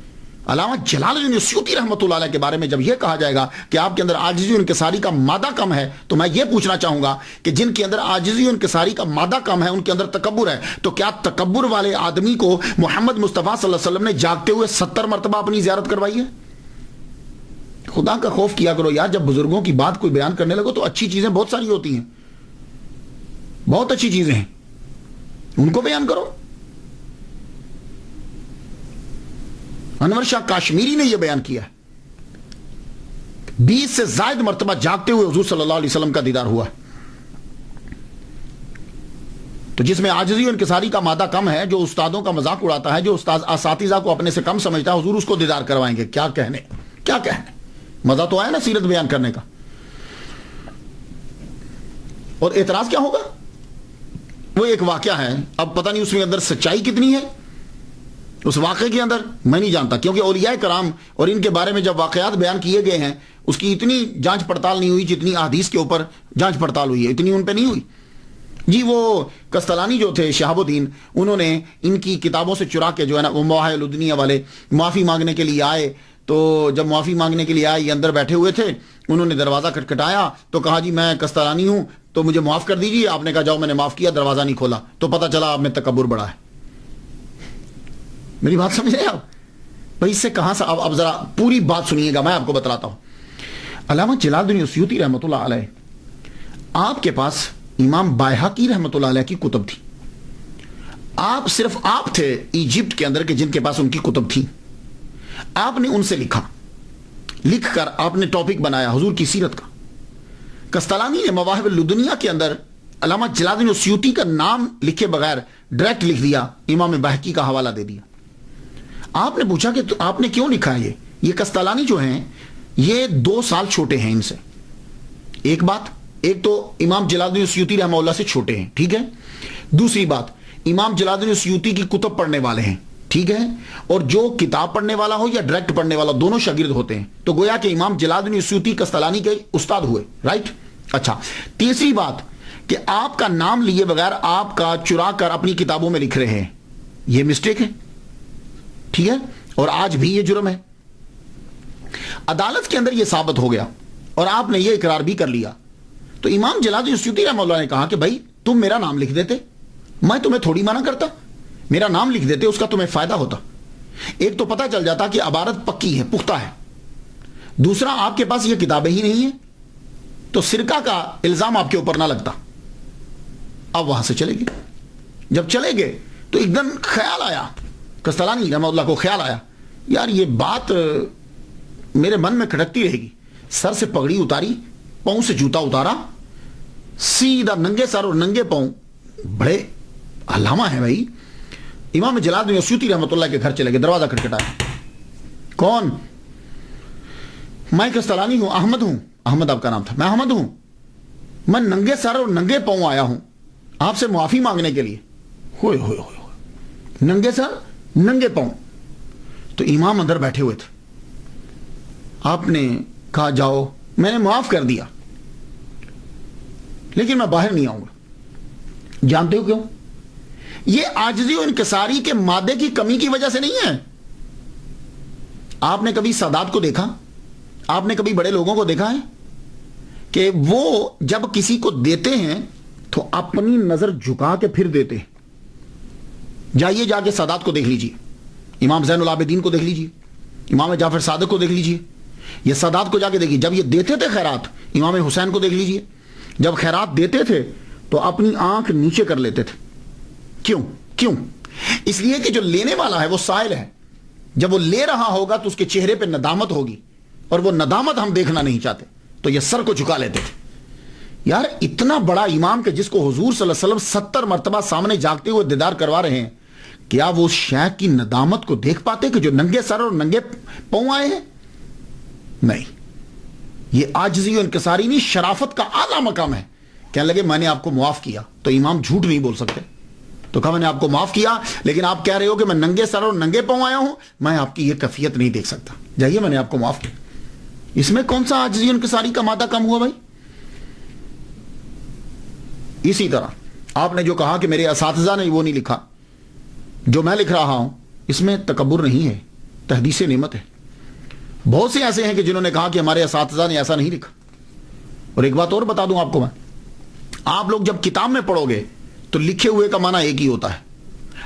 علامہ جلال الدین السیوطی رحمۃ اللہ علیہ کے بارے میں جب یہ کہا جائے گا کہ آپ کے اندر عاجزی و انکساری کا مادہ کم ہے, تو میں یہ پوچھنا چاہوں گا کہ جن کے اندر عاجزی و انکساری کا مادہ کم ہے ان کے اندر تکبر ہے, تو کیا تکبر والے آدمی کو محمد مصطفیٰ صلی اللہ علیہ وسلم نے جاگتے ہوئے 70 مرتبہ اپنی زیارت کروائی ہے. خدا کا خوف کیا کرو یار, جب بزرگوں کی بات کوئی بیان کرنے لگو تو اچھی چیزیں بہت ساری ہوتی ہیں, بہت اچھی چیزیں ہیں, ان کو بیان کرو. انور شاہ کاشمیری نے یہ بیان کیا ہے, 20 سے زائد مرتبہ جاگتے ہوئے حضور صلی اللہ علیہ وسلم کا دیدار ہوا ہے. تو جس میں عاجزی و انکساری کا مادہ کم ہے, جو استادوں کا مذاق اڑاتا ہے, جو استاد اساتذہ کو اپنے سے کم سمجھتا ہے, حضور اس کو دیدار کروائیں گے. کیا کہنے, مزہ تو آیا نا سیرت بیان کرنے کا. اور اعتراض کیا ہوگا, وہ ایک واقعہ ہے, اب پتہ نہیں اس میں اندر سچائی کتنی ہے اس واقعے کے اندر, میں نہیں جانتا, کیونکہ اولیاء کرام اور ان کے بارے میں جب واقعات بیان کیے گئے ہیں اس کی اتنی جانچ پڑتال نہیں ہوئی جتنی احادیث کے اوپر جانچ پڑتال ہوئی ہے, اتنی ان پہ نہیں ہوئی. جی وہ کستلانی جو تھے شہاب الدین, انہوں نے ان کی کتابوں سے چرا کے جو ہے نا وہ مواہب الدنیا والے معافی مانگنے کے لیے آئے. تو جب معافی مانگنے کے لیے آئے, یہ اندر بیٹھے ہوئے تھے, انہوں نے دروازہ کھٹکھٹایا تو کہا جی میں کستلانی ہوں تو مجھے معاف کر دیجیے. آپ نے کہا جاؤ, میں نے معاف کیا, دروازہ نہیں کھولا, تو پتہ چلا آپ میں تکبر بڑا ہے. میری بات سمجھ رہے آپ بھائی, اس سے کہاں سے, اب ذرا پوری بات سنیے گا, میں آپ کو بتلاتا ہوں. علامہ جلال الدین السیوطی رحمۃ اللہ علیہ, آپ کے پاس امام بائہقی رحمۃ اللہ علیہ کی کتب تھی. آپ صرف آپ تھے ایجپٹ کے اندر کہ جن کے پاس ان کی کتب تھی. آپ نے ان سے لکھ کر آپ نے ٹاپک بنایا حضور کی سیرت کا. کستلانی نے مواہب الدنیا کے اندر علامہ جلال الدین السیوطی کا نام لکھے بغیر ڈائریکٹ لکھ دیا, امام بائہقی کا حوالہ دے دیا. آپ نے پوچھا کہ آپ نے کیوں لکھا ہے یہ کستلانی جو ہیں یہ 2 سال چھوٹے ہیں ان سے, ایک بات، ایک تو امام جلال الدین سیوطی رحمہ اللہ سے چھوٹے ہیں، ٹھیک ہے. دوسری بات، امام جلال الدین سیوطی کی کتب پڑھنے والے ہیں، ٹھیک ہے. اور جو کتاب پڑھنے والا ہو یا ڈائریکٹ پڑھنے والا، دونوں شاگرد ہوتے ہیں. تو گویا کہ امام جلال الدین سیوطی قسطلانی کے استاد ہوئے، رائٹ. اچھا، تیسری بات کہ آپ کا نام لیے بغیر آپ کا چرا کر اپنی کتابوں میں لکھ رہے ہیں، یہ مسٹیک ہے، ٹھیک ہے. اور آج بھی یہ جرم ہے. عدالت کے اندر یہ ثابت ہو گیا اور آپ نے یہ اقرار بھی کر لیا. تو امام جلال الدین سیوطی رحمہ اللہ نے کہا کہ بھائی تم میرا نام لکھ دیتے، میں تمہیں تھوڑی منع کرتا، میرا نام لکھ دیتے، اس کا تمہیں فائدہ ہوتا. ایک تو پتہ چل جاتا کہ عبارت پکی ہے، پختہ ہے. دوسرا، آپ کے پاس یہ کتابیں ہی نہیں ہیں تو سرقہ کا الزام آپ کے اوپر نہ لگتا. اب وہاں سے چلے گئے. جب چلے گئے تو ایک دم خیال آیا، قسطلانی رحمہ اللہ کو خیال آیا، یار یہ بات میرے من میں کھٹکتی رہے گی. سر سے پگڑی اتاری، پاؤں سے جوتا اتارا، سیدھا ننگے سر اور ننگے پاؤں، بڑے علامہ ہیں بھائی، امام جلال الدین سیوطی رحمۃ اللہ کے گھر چلے گئے. دروازہ کھٹکھٹایا. کون؟ میں قسطلانی ہوں، احمد ہوں. احمد آپ کا نام تھا. میں احمد ہوں، میں ننگے سر اور ننگے پاؤں آیا ہوں آپ سے معافی مانگنے کے لیے. ہوئے ہوئے ہوئے، ننگے سر ننگے پاؤں. تو امام اندر بیٹھے ہوئے تھے. آپ نے کہا جاؤ، میں نے معاف کر دیا لیکن میں باہر نہیں آؤں گا. جانتے ہو کیوں؟ یہ عاجزی و انکساری کے مادے کی کمی کی وجہ سے نہیں ہے. آپ نے کبھی سادات کو دیکھا؟ آپ نے کبھی بڑے لوگوں کو دیکھا ہے کہ وہ جب کسی کو دیتے ہیں تو اپنی نظر جھکا کے پھر دیتے ہیں؟ جائیے جا کے سادات کو دیکھ لیجئے، امام زین العابدین کو دیکھ لیجئے، امام جعفر صادق کو دیکھ لیجئے. یہ سادات کو جا کے دیکھیے، جب یہ دیتے تھے خیرات، امام حسین کو دیکھ لیجئے، جب خیرات دیتے تھے تو اپنی آنکھ نیچے کر لیتے تھے. کیوں؟ اس لیے کہ جو لینے والا ہے وہ سائل ہے. جب وہ لے رہا ہوگا تو اس کے چہرے پہ ندامت ہوگی، اور وہ ندامت ہم دیکھنا نہیں چاہتے، تو یہ سر کو جھکا لیتے تھے. یار اتنا بڑا امام کہ جس کو حضور صلی اللہ علیہ وسلم 70 مرتبہ سامنے جاگتے ہوئے دیدار کروا رہے ہیں، کیا وہ شیخ کی ندامت کو دیکھ پاتے کہ جو ننگے سر اور ننگے پاؤں آئے ہیں؟ نہیں. یہ عاجزی و انکساری نہیں، شرافت کا اعلیٰ مقام ہے. کہنے لگے میں نے آپ کو معاف کیا. تو امام جھوٹ نہیں بول سکتے. تو کہا میں نے آپ کو معاف کیا، لیکن آپ کہہ رہے ہو کہ میں ننگے سر اور ننگے پاؤں آیا ہوں، میں آپ کی یہ کیفیت نہیں دیکھ سکتا. جائیے، میں نے آپ کو معاف کیا. اس میں کون سا عاجزی و انکساری کا مادہ کم ہوا بھائی؟ اسی طرح آپ نے جو کہا کہ میرے اساتذہ نے وہ نہیں لکھا جو میں لکھ رہا ہوں، اس میں تکبر نہیں ہے، تحدیث نعمت ہے. بہت سے ایسے ہیں کہ جنہوں نے کہا کہ ہمارے اساتذہ نے ایسا نہیں لکھا. اور ایک بات اور بتا دوں آپ کو میں، آپ لوگ جب کتاب میں پڑھو گے تو لکھے ہوئے کا معنی ایک ہی ہوتا ہے،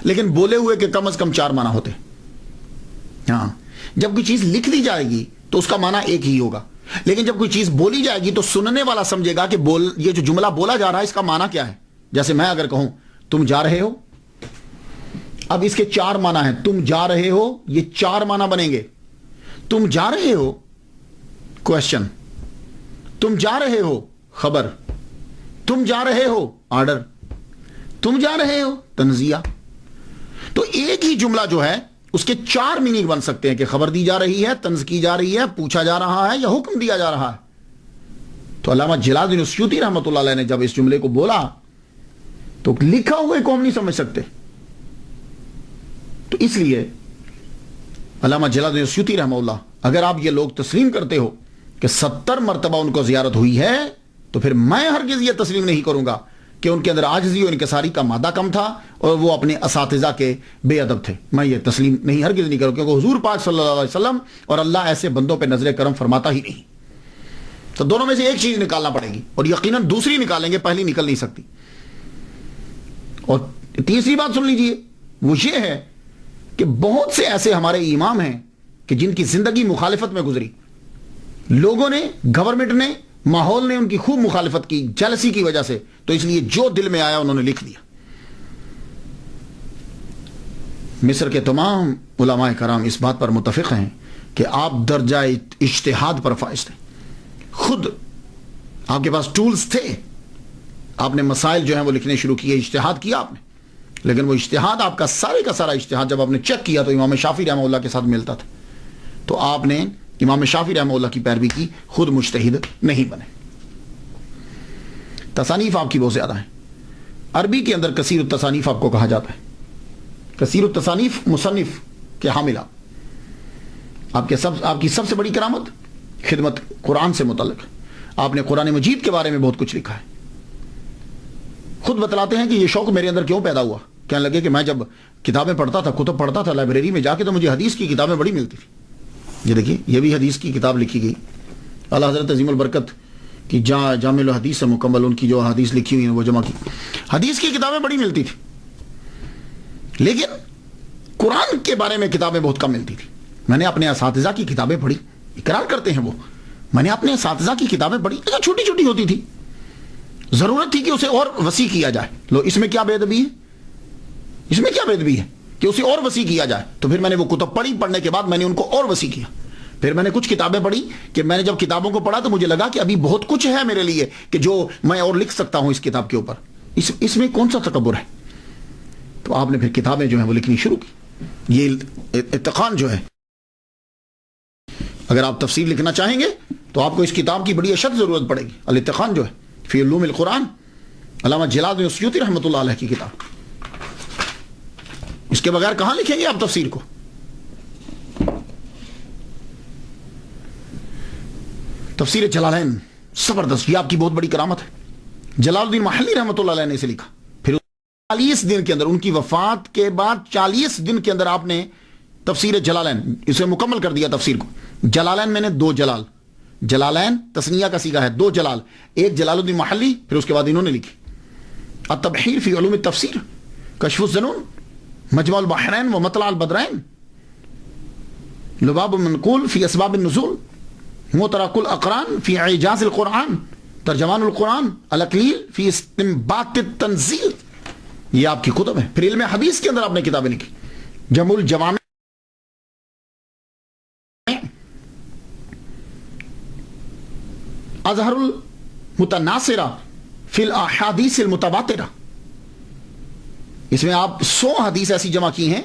لیکن بولے ہوئے کے کم از کم 4 معنی ہوتے ہیں. ہاں، جب کوئی چیز لکھ دی جائے گی تو اس کا معنی ایک ہی ہوگا، لیکن جب کوئی چیز بولی جائے گی تو سننے والا سمجھے گا کہ یہ جو جملہ بولا جا رہا ہے اس کا معنی کیا ہے. جیسے میں اگر کہوں تم جا رہے ہو، اب اس کے 4 معنی ہیں. تم جا رہے ہو، یہ 4 معنی بنیں گے. تم جا رہے ہو، کوشچن. تم جا رہے ہو، خبر. تم جا رہے ہو، آرڈر. تم جا رہے ہو، تنزیہ. تو ایک ہی جملہ جو ہے اس کے 4 میننگ بن سکتے ہیں کہ خبر دی جا رہی ہے، طنز کی جا رہی ہے، پوچھا جا رہا ہے یا حکم دیا جا رہا ہے. تو علامہ جلال الدین سیوطی رحمۃ اللہ علیہ نے جب اس جملے کو بولا تو لکھا ہوئے کو ہم نہیں سمجھ سکتے. تو اس لیے علامہ جلال الدین سیوطی رحمہ اللہ، اگر آپ یہ لوگ تسلیم کرتے ہو کہ 70 مرتبہ ان کو زیارت ہوئی ہے، تو پھر میں ہرگز یہ تسلیم نہیں کروں گا کہ ان کے اندر عاجزی و انکساری کا مادہ کم تھا اور وہ اپنے اساتذہ کے بے ادب تھے. میں یہ تسلیم نہیں، ہرگز نہیں کروں، کیونکہ حضور پاک صلی اللہ علیہ وسلم اور اللہ ایسے بندوں پہ نظر کرم فرماتا ہی نہیں. تو دونوں میں سے ایک چیز نکالنا پڑے گی، اور یقیناً دوسری نکالیں گے، پہلی نکل نہیں سکتی. اور تیسری بات سن لیجئے، وہ یہ ہے کہ بہت سے ایسے ہمارے امام ہیں کہ جن کی زندگی مخالفت میں گزری. لوگوں نے، گورنمنٹ نے، ماحول نے ان کی خوب مخالفت کی، جیلسی کی وجہ سے، تو اس لیے جو دل میں آیا انہوں نے لکھ دیا. مصر کے تمام علماء کرام اس بات پر متفق ہیں کہ آپ درجہ اجتہاد پر فائز تھے. خود آپ کے پاس ٹولز تھے، آپ نے مسائل جو ہیں وہ لکھنے شروع کیے، اجتہاد کیا آپ نے. لیکن وہ اجتہاد آپ کا سارے کا سارا اجتہاد جب آپ نے چیک کیا تو امام شافعی رحمہ اللہ کے ساتھ ملتا تھا. تو آپ نے امام شافعی رحمہ اللہ کی پیروی کی، خود مجتہد نہیں بنے. تصانیف آپ کی بہت زیادہ ہیں. عربی کے اندر کثیر التصانیف آپ کو کہا جاتا ہے. کثیر التصانیف مصنف کے حامل آپ کی سب سے بڑی کرامت خدمت قرآن سے متعلق. آپ نے قرآن مجید کے بارے میں بہت کچھ لکھا ہے. خود بتلاتے ہیں کہ یہ شوق میرے اندر کیوں پیدا ہوا. کہنے لگے کہ میں جب کتابیں پڑھتا تھا, کتب پڑھتا تھا لائبریری میں جا کے, تو مجھے حدیث کی کتابیں بڑی ملتی تھی. یہ دیکھیے, یہ بھی حدیث کی کتاب لکھی گئی. اعلیٰ حضرت عظیم البرکت کی جامع الحدیث سے مکمل ان کی جو حدیث لکھی ہوئی ہیں وہ جمع کی. حدیث کی کتابیں بڑی ملتی تھی, لیکن قرآن کے بارے میں کتابیں بہت کم ملتی تھی. میں نے اپنے اساتذہ کی کتابیں پڑھی, اقرار کرتے ہیں وہ, میں نے اپنے اساتذہ کی کتابیں پڑھی, چھوٹی چھوٹی ہوتی تھی. ضرورت تھی کہ اسے اور وسیع کیا جائے. لو, اس میں کیا بے ادبی ہے, اس میں کیا بے ادبی ہے کہ اسے اور وسیع کیا جائے. تو پھر میں نے وہ کتب پڑھی, پڑھنے کے بعد میں نے ان کو اور وسیع کیا. پھر میں نے کچھ کتابیں پڑھی کہ میں نے جب کتابوں کو پڑھا تو مجھے لگا کہ ابھی بہت کچھ ہے میرے لیے کہ جو میں اور لکھ سکتا ہوں اس کتاب کے اوپر. اس میں کون سا تکبر ہے. تو آپ نے پھر کتابیں جو ہیں وہ لکھنی شروع کی. یہ اتقان جو ہے, اگر آپ تفسیر لکھنا چاہیں گے تو آپ کو اس کتاب کی بڑی اشد ضرورت پڑے گی. الاتقان جو ہے فی علوم القرآن, علامہ جلال الدین السیوطی رحمۃ اللہ علیہ کی کتاب. اس کے بغیر کہاں لکھیں گے آپ تفسیر کو. تفسیر جلالین زبردست, یہ آپ کی بہت بڑی کرامت ہے. جلال الدین محلی رحمۃ اللہ علیہ نے اسے لکھا. پھر 40 دن کے اندر, ان کی وفات کے بعد 40 دن کے اندر آپ نے تفسیر جلالین اسے مکمل کر دیا. تفسیر کو جلالین میں نے 2 جلال, جلالین تسنیہ کا صیغہ ہے, 2 جلال, ایک جلال الدین محلی, پھر اس کے بعد انہوں نے لکھی التبحیر فی علوم التفسیر, کشف الظنون, مجمع البحرین و مطلع البدرین, لباب المنقول فی اسباب النزول, مترک الاقران فی اعجاز القرآن, ترجمان القرآن, الاقلیل فی استنباط التنزیل. یہ آپ کی کتب ہے. پھر علم حدیث کے اندر آپ نے کتابیں لکھی. جمع الجوامع, اظہر المتناصرہ فی الاحادیث المتواترہ. اس میں آپ 100 حدیث ایسی جمع کی ہیں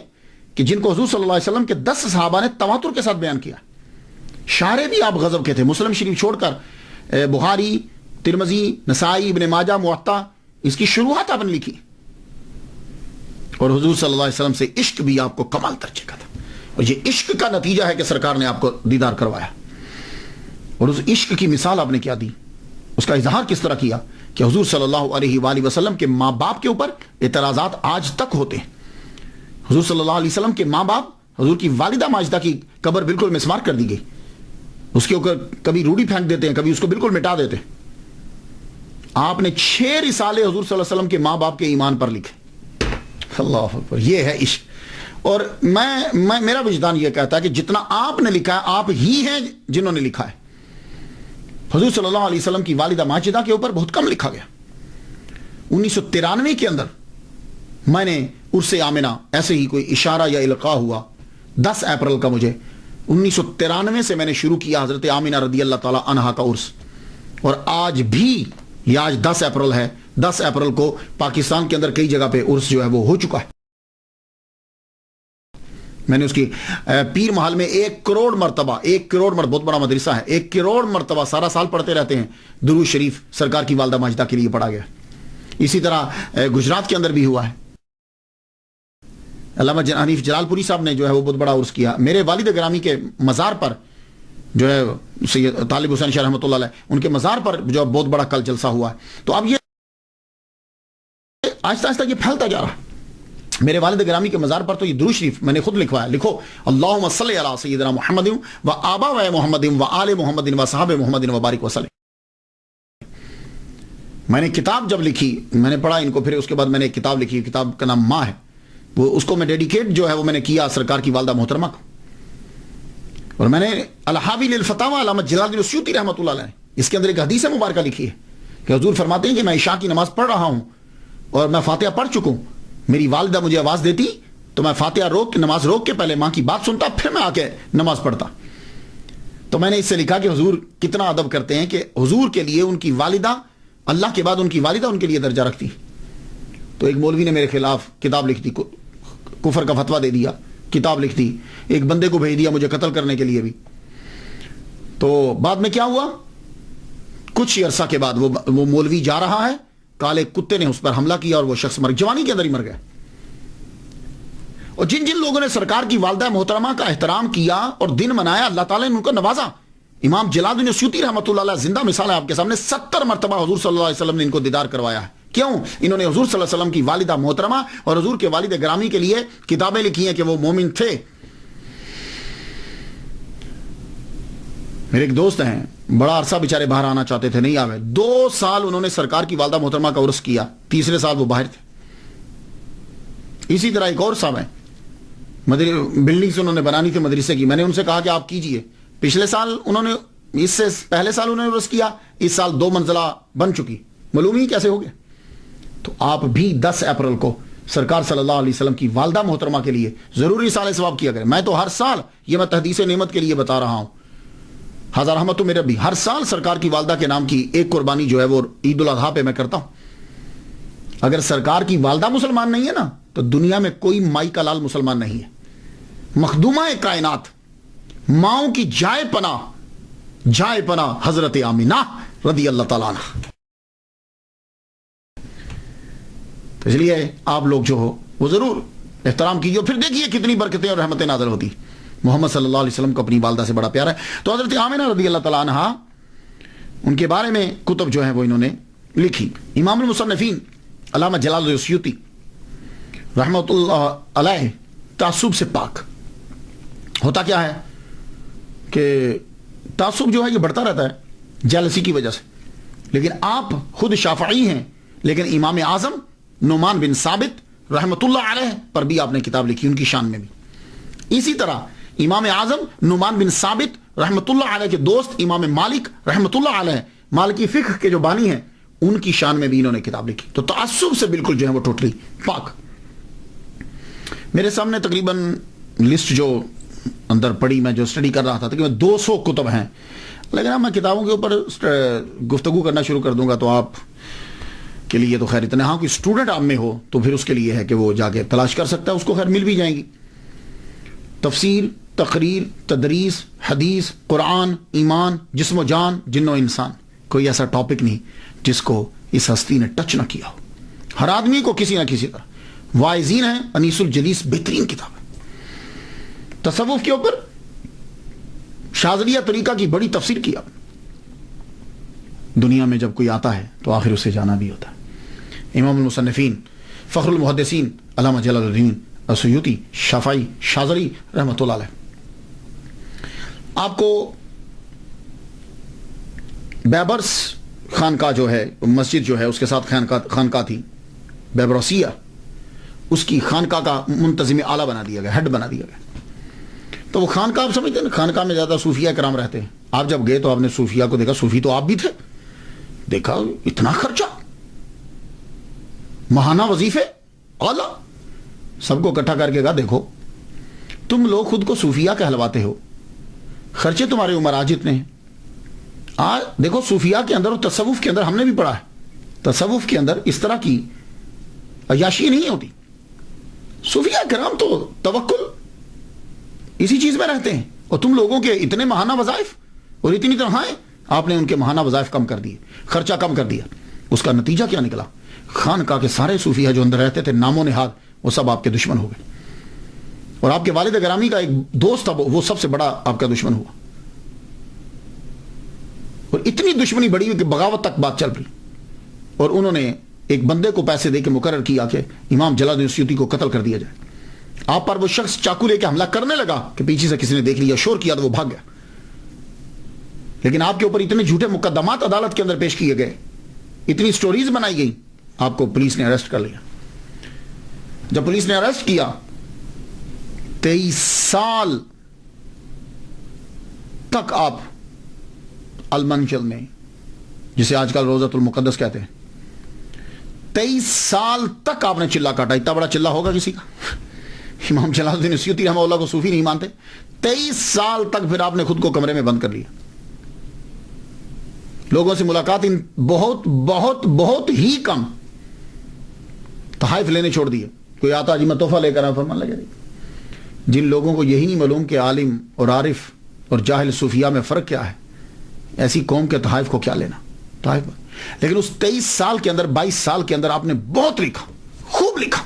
کہ جن کو حضور صلی اللہ علیہ وسلم کے 10 صحابہ نے تواتر کے ساتھ بیان کیا. شارح بھی آپ غضب کے تھے. مسلم شریف چھوڑ کر بخاری, ترمذی, نسائی, ابن ماجہ, موطا, اس کی شروعات آپ نے لکھی. اور حضور صلی اللہ علیہ وسلم سے عشق بھی آپ کو کمال درجے کا تھا. اور یہ عشق کا نتیجہ ہے کہ سرکار نے آپ کو دیدار کروایا. اور اس عشق کی مثال آپ نے کیا دی, اس کا اظہار کس طرح کیا کہ حضور صلی اللہ علیہ وآلہ وسلم کے ماں باپ کے اوپر اعتراضات آج تک ہوتے ہیں. حضور صلی اللہ علیہ وسلم کے ماں باپ, حضور کی والدہ ماجدہ کی قبر بالکل مسمار کر دی گئی. اس کے اوپر کبھی روڑی پھینک دیتے ہیں, کبھی اس کو بالکل مٹا دیتے ہیں. آپ نے 6 رسالے حضور صلی اللہ علیہ وسلم کے ماں باپ کے ایمان پر لکھے. اللہ اکبر, یہ ہے عشق. اور میرا وجدان یہ کہتا ہے کہ جتنا آپ نے لکھا ہے آپ ہی ہیں جنہوں نے لکھا ہے. حضور صلی اللہ علیہ وسلم کی والدہ ماجدہ کے اوپر بہت کم لکھا گیا. 1993 کے اندر میں نے عرس آمنہ ایسے ہی کوئی اشارہ یا القاء ہوا 10 اپریل کا. مجھے 1993 سے میں نے شروع کیا حضرت آمنہ رضی اللہ تعالی عنہا کا عرس, اور آج بھی یہ آج 10 اپریل ہے. 10 اپریل کو پاکستان کے اندر کئی جگہ پہ عرس جو ہے وہ ہو چکا ہے. میں نے اس کی پیر محل میں 1 کروڑ مرتبہ, 1 کروڑ مرتبہ, بہت بڑا مدرسہ ہے, 1 کروڑ مرتبہ سارا سال پڑھتے رہتے ہیں. درود شریف سرکار کی والدہ ماجدہ کے لیے پڑھا گیا. اسی طرح گجرات کے اندر بھی ہوا ہے. علامہ حنیف جلال پوری صاحب نے جو ہے وہ بہت بڑا عرس کیا. میرے والد گرامی کے مزار پر جو ہے سید طالب حسین شاہ رحمۃ اللہ علیہ, ان کے مزار پر جو بہت بڑا کل جلسہ ہوا ہے. تو اب یہ آہستہ آہستہ یہ پھیلتا جا رہا ہے. میرے والد گرامی کے مزار پر تو یہ درود شریف میں نے خود لکھوایا. لکھو اللہم صلی علی سیدنا محمد و آبا و محمد و آل محمد و صحاب محمد و بارک وسلم. میں نے کتاب جب لکھی, میں نے پڑھا ان کو, پھر اس کے بعد میں نے کتاب لکھی, کتاب کا نام ماں ہے. وہ اس کو میں ڈیڈیکیٹ جو ہے وہ میں نے کیا سرکار کی والدہ محترمہ کو. اور میں نے الحاوی للفتاوی علامہ جلال الدین السیوطی رحمۃ اللہ علیہ, اس کے اندر ایک حدیث مبارکہ لکھی ہے کہ حضور فرماتے ہیں کہ میں عشاء کی نماز پڑھ رہا ہوں اور میں فاتحہ پڑھ چکا ہوں. میری والدہ مجھے آواز دیتی تو میں فاتحہ روک کے, نماز روک کے پہلے ماں کی بات سنتا, پھر میں آ کے نماز پڑھتا. تو میں نے اس سے لکھا کہ حضور کتنا ادب کرتے ہیں کہ حضور کے لیے ان کی والدہ, اللہ کے بعد ان کی والدہ ان کے لیے درجہ رکھتی. تو ایک مولوی نے میرے خلاف کتاب لکھ دی, کفر کا فتویٰ دے دیا, کتاب لکھ دی, ایک بندے کو بھیج دیا مجھے قتل کرنے کے لیے بھی. تو بعد میں کیا ہوا, کچھ عرصہ کے بعد وہ مولوی جا رہا ہے، کالے کتے نے اس پر حملہ کیا اور وہ شخص جوانی کے اندر ہی مر گیا. اور جن جن لوگوں نے سرکار کی والدہ محترمہ کا احترام کیا اور دن منایا، اللہ تعالیٰ نے ان کو نوازا. امام جلال الدین سیوطی رحمۃ اللہ علیہ زندہ مثال ہے آپ کے سامنے. 70 مرتبہ حضور صلی اللہ علیہ وسلم نے ان کو دیدار کروایا ہے. کیوں؟ انہوں نے حضور صلی اللہ علیہ وسلم کی والدہ محترمہ اور حضور کے والد گرامی کے لیے کتابیں لکھی ہیں کہ وہ مومن تھے. میرے ایک دوست ہیں، بڑا عرصہ بیچارے باہر آنا چاہتے تھے، نہیں آوے. 2 سال انہوں نے سرکار کی والدہ محترمہ کا عرس کیا، تیسرے سال وہ باہر تھے. اسی طرح ایک اور صاحب ہیں، بلڈنگ سے انہوں نے بنانی تھی مدرسے کی. میں نے ان سے کہا کہ آپ کیجئے. پچھلے سال انہوں نے، اس سے پہلے سال انہوں نے عرس کیا، اس سال 2 منزلہ بن چکی. معلوم ہی کیسے ہو گیا. تو آپ بھی 10 اپریل کو سرکار صلی اللہ علیہ وسلم کی والدہ محترمہ کے لیے ضروری سال ثواب کیا کریں. میں تو ہر سال، یہ میں تحدیث نعمت کے لیے بتا رہا ہوں، ہزار رحمت میرے بھی، ہر سال سرکار کی والدہ کے نام کی ایک قربانی جو ہے وہ عید الاضحیٰ پہ میں کرتا ہوں. اگر سرکار کی والدہ مسلمان نہیں ہے نا، تو دنیا میں کوئی مائی کا لال مسلمان نہیں ہے. مخدومہ کائنات، ماؤں کی جائے پناہ حضرت آمینہ رضی اللہ تعالیٰ عنہ. تو اس لیے آپ لوگ جو ہو وہ ضرور احترام کیجیے. پھر دیکھیے کتنی برکتیں اور رحمتیں نازل ہوتی. محمد صلی اللہ علیہ وسلم کو اپنی والدہ سے بڑا پیار ہے. تو حضرت آمینہ رضی اللہ تعالیٰ عنہ، ان کے بارے میں کتب جو ہیں وہ انہوں نے لکھی. امام المصنفین علامہ جلال الدین سیوطی رحمۃ اللہ علیہ تعصب سے پاک. ہوتا کیا ہے کہ تعصب جو ہے یہ بڑھتا رہتا ہے جیلسی کی وجہ سے. لیکن آپ خود شافعی ہیں، لیکن امام اعظم نعمان بن ثابت رحمۃ اللہ علیہ پر بھی آپ نے کتاب لکھی، ان کی شان میں بھی. اسی طرح امام اعظم نعمان بن ثابت رحمۃ اللہ علیہ کے دوست امام مالک رحمۃ اللہ علیہ، مالکی فقہ کے جو بانی ہیں، ان کی شان میں بھی انہوں نے کتاب لکھی. تو تعصب سے بالکل جو ہے وہ ٹوٹلی پاک. میرے سامنے تقریباً لسٹ جو اندر پڑی، میں جو اسٹڈی کر رہا تھا تقریباً 200 کتب ہیں. لیکن اب میں کتابوں کے اوپر گفتگو کرنا شروع کر دوں گا تو آپ کے لیے تو خیر اتنا، ہاں کوئی اسٹوڈنٹ آپ میں ہو تو پھر اس کے لیے ہے کہ وہ جا کے تلاش کر سکتا ہے، اس کو خیر مل بھی جائیں گی. تفسیر، تقریر، تدریس، حدیث، قرآن، ایمان، جسم و جان، جن و انسان، کوئی ایسا ٹاپک نہیں جس کو اس ہستی نے ٹچ نہ کیا ہو. ہر آدمی کو کسی نہ کسی طرح. واعظین ہیں، انیس الجلیس بہترین کتاب ہے. تصوف کے اوپر شاذلیہ طریقہ کی بڑی تفسیر کی آپ. دنیا میں جب کوئی آتا ہے تو آخر اسے جانا بھی ہوتا ہے. امام المصنفین فخر المحدثین علامہ جلال الدین السیوطی شافعی شاذلی رحمۃ اللہ علیہ. آپ کو بیبرس خانقاہ جو ہے، مسجد جو ہے اس کے ساتھ خانقاہ تھی بیبروسیہ، اس کی خانقاہ کا منتظم اعلیٰ بنا دیا گیا، ہیڈ بنا دیا گیا. تو وہ خانقاہ آپ سمجھتے ہیں نا، خانقاہ میں زیادہ صوفیہ کرام رہتے ہیں. آپ جب گئے تو آپ نے صوفیہ کو دیکھا، صوفی تو آپ بھی تھے، دیکھا اتنا خرچہ، ماہانہ وظیفے اعلیٰ، سب کو اکٹھا کر کے کہا دیکھو تم لوگ خود کو صوفیہ کہلواتے ہو، خرچے تمہارے عمر جتنے ہیں. آج دیکھو صوفیہ کے اندر اور تصوف کے اندر ہم نے بھی پڑھا ہے، تصوف کے اندر اس طرح کی عیاشی نہیں ہوتی. صوفیہ کرام تو توکل اسی چیز میں رہتے ہیں، اور تم لوگوں کے اتنے ماہانہ وظائف اور اتنی تنخواہیں، آپ نے ان کے ماہانہ وظائف کم کر دیے، خرچہ کم کر دیا. اس کا نتیجہ کیا نکلا؟ خانقاہ کے سارے صوفیہ جو اندر رہتے تھے نام و نہاد وہ سب آپ کے دشمن ہو گئے. اور آپ کے والد گرامی کا ایک دوست تھا، وہ سب سے بڑا آپ کا دشمن ہوا. اور اتنی دشمنی بڑی ہوئی کہ بغاوت تک بات چل رہی. اور انہوں نے ایک بندے کو پیسے دے کے مقرر کیا کہ امام جلال الدین سیوطی کو قتل کر دیا جائے. آپ پر وہ شخص چاقو لے کے حملہ کرنے لگا کہ پیچھے سے کسی نے دیکھ لیا، شور کیا تو وہ بھاگ گیا. لیکن آپ کے اوپر اتنے جھوٹے مقدمات عدالت کے اندر پیش کیے گئے، اتنی سٹوریز بنائی گئی، آپ کو پولیس نے اریسٹ کر لیا. جب پولیس نے اریسٹ کیا 23 سال تک آپ المنچل میں، جسے آج کل روزۃ المقدس کہتے ہیں، 23 سال تک آپ نے چلا کاٹا. اتنا بڑا چلا ہوگا کسی کا؟ امام جلال الدین سیوطی رحمہ اللہ کو صوفی نہیں مانتے. 23 سال تک پھر آپ نے خود کو کمرے میں بند کر لیا. لوگوں سے ملاقات بہت بہت بہت ہی کم. تحائف لینے چھوڑ دیے. کوئی آتا جی میں تحفہ لے کر آیا، فرمان لگے. جن لوگوں کو یہی نہیں معلوم کہ عالم اور عارف اور جاہل صوفیہ میں فرق کیا ہے، ایسی قوم کے تحائف کو کیا لینا. طائف پر. لیکن اس 23 سال کے اندر 22 سال کے اندر آپ نے بہت لکھا, خوب لکھا,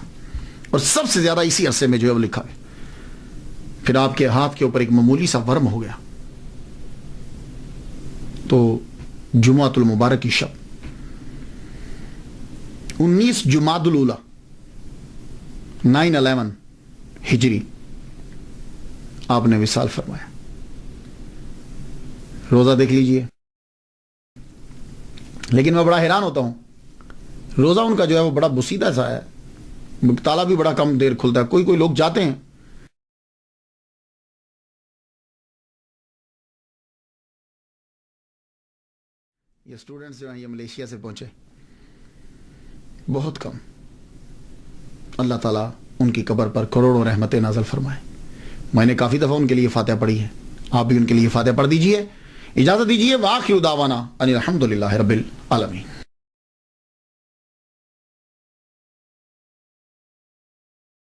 اور سب سے زیادہ اسی عرصے میں جو ہے وہ لکھا ہے. پھر آپ کے ہاتھ کے اوپر ایک معمولی سا ورم ہو گیا. تو جمعۃ المبارک کی شب 19 جمادی الاولیٰ 9/11 ہجری آپ نے وصال فرمایا. روزہ دیکھ لیجئے. لیکن میں بڑا حیران ہوتا ہوں, روزہ ان کا جو ہے وہ بڑا بسیدہ سا ہے, تالا بھی بڑا کم دیر کھلتا ہے. کوئی لوگ جاتے ہیں, یہ اسٹوڈنٹس جو ہیں یہ ملیشیا سے پہنچے, بہت کم. اللہ تعالیٰ ان کی قبر پر کروڑوں رحمتیں نازل فرمائے. میں نے کافی دفعہ ان کے لیے فاتحہ پڑھی ہے, آپ بھی ان کے لیے فاتحہ پڑھ دیجئے. اجازت دیجئے. وآخر دعوانا ان الحمدللہ رب العالمین.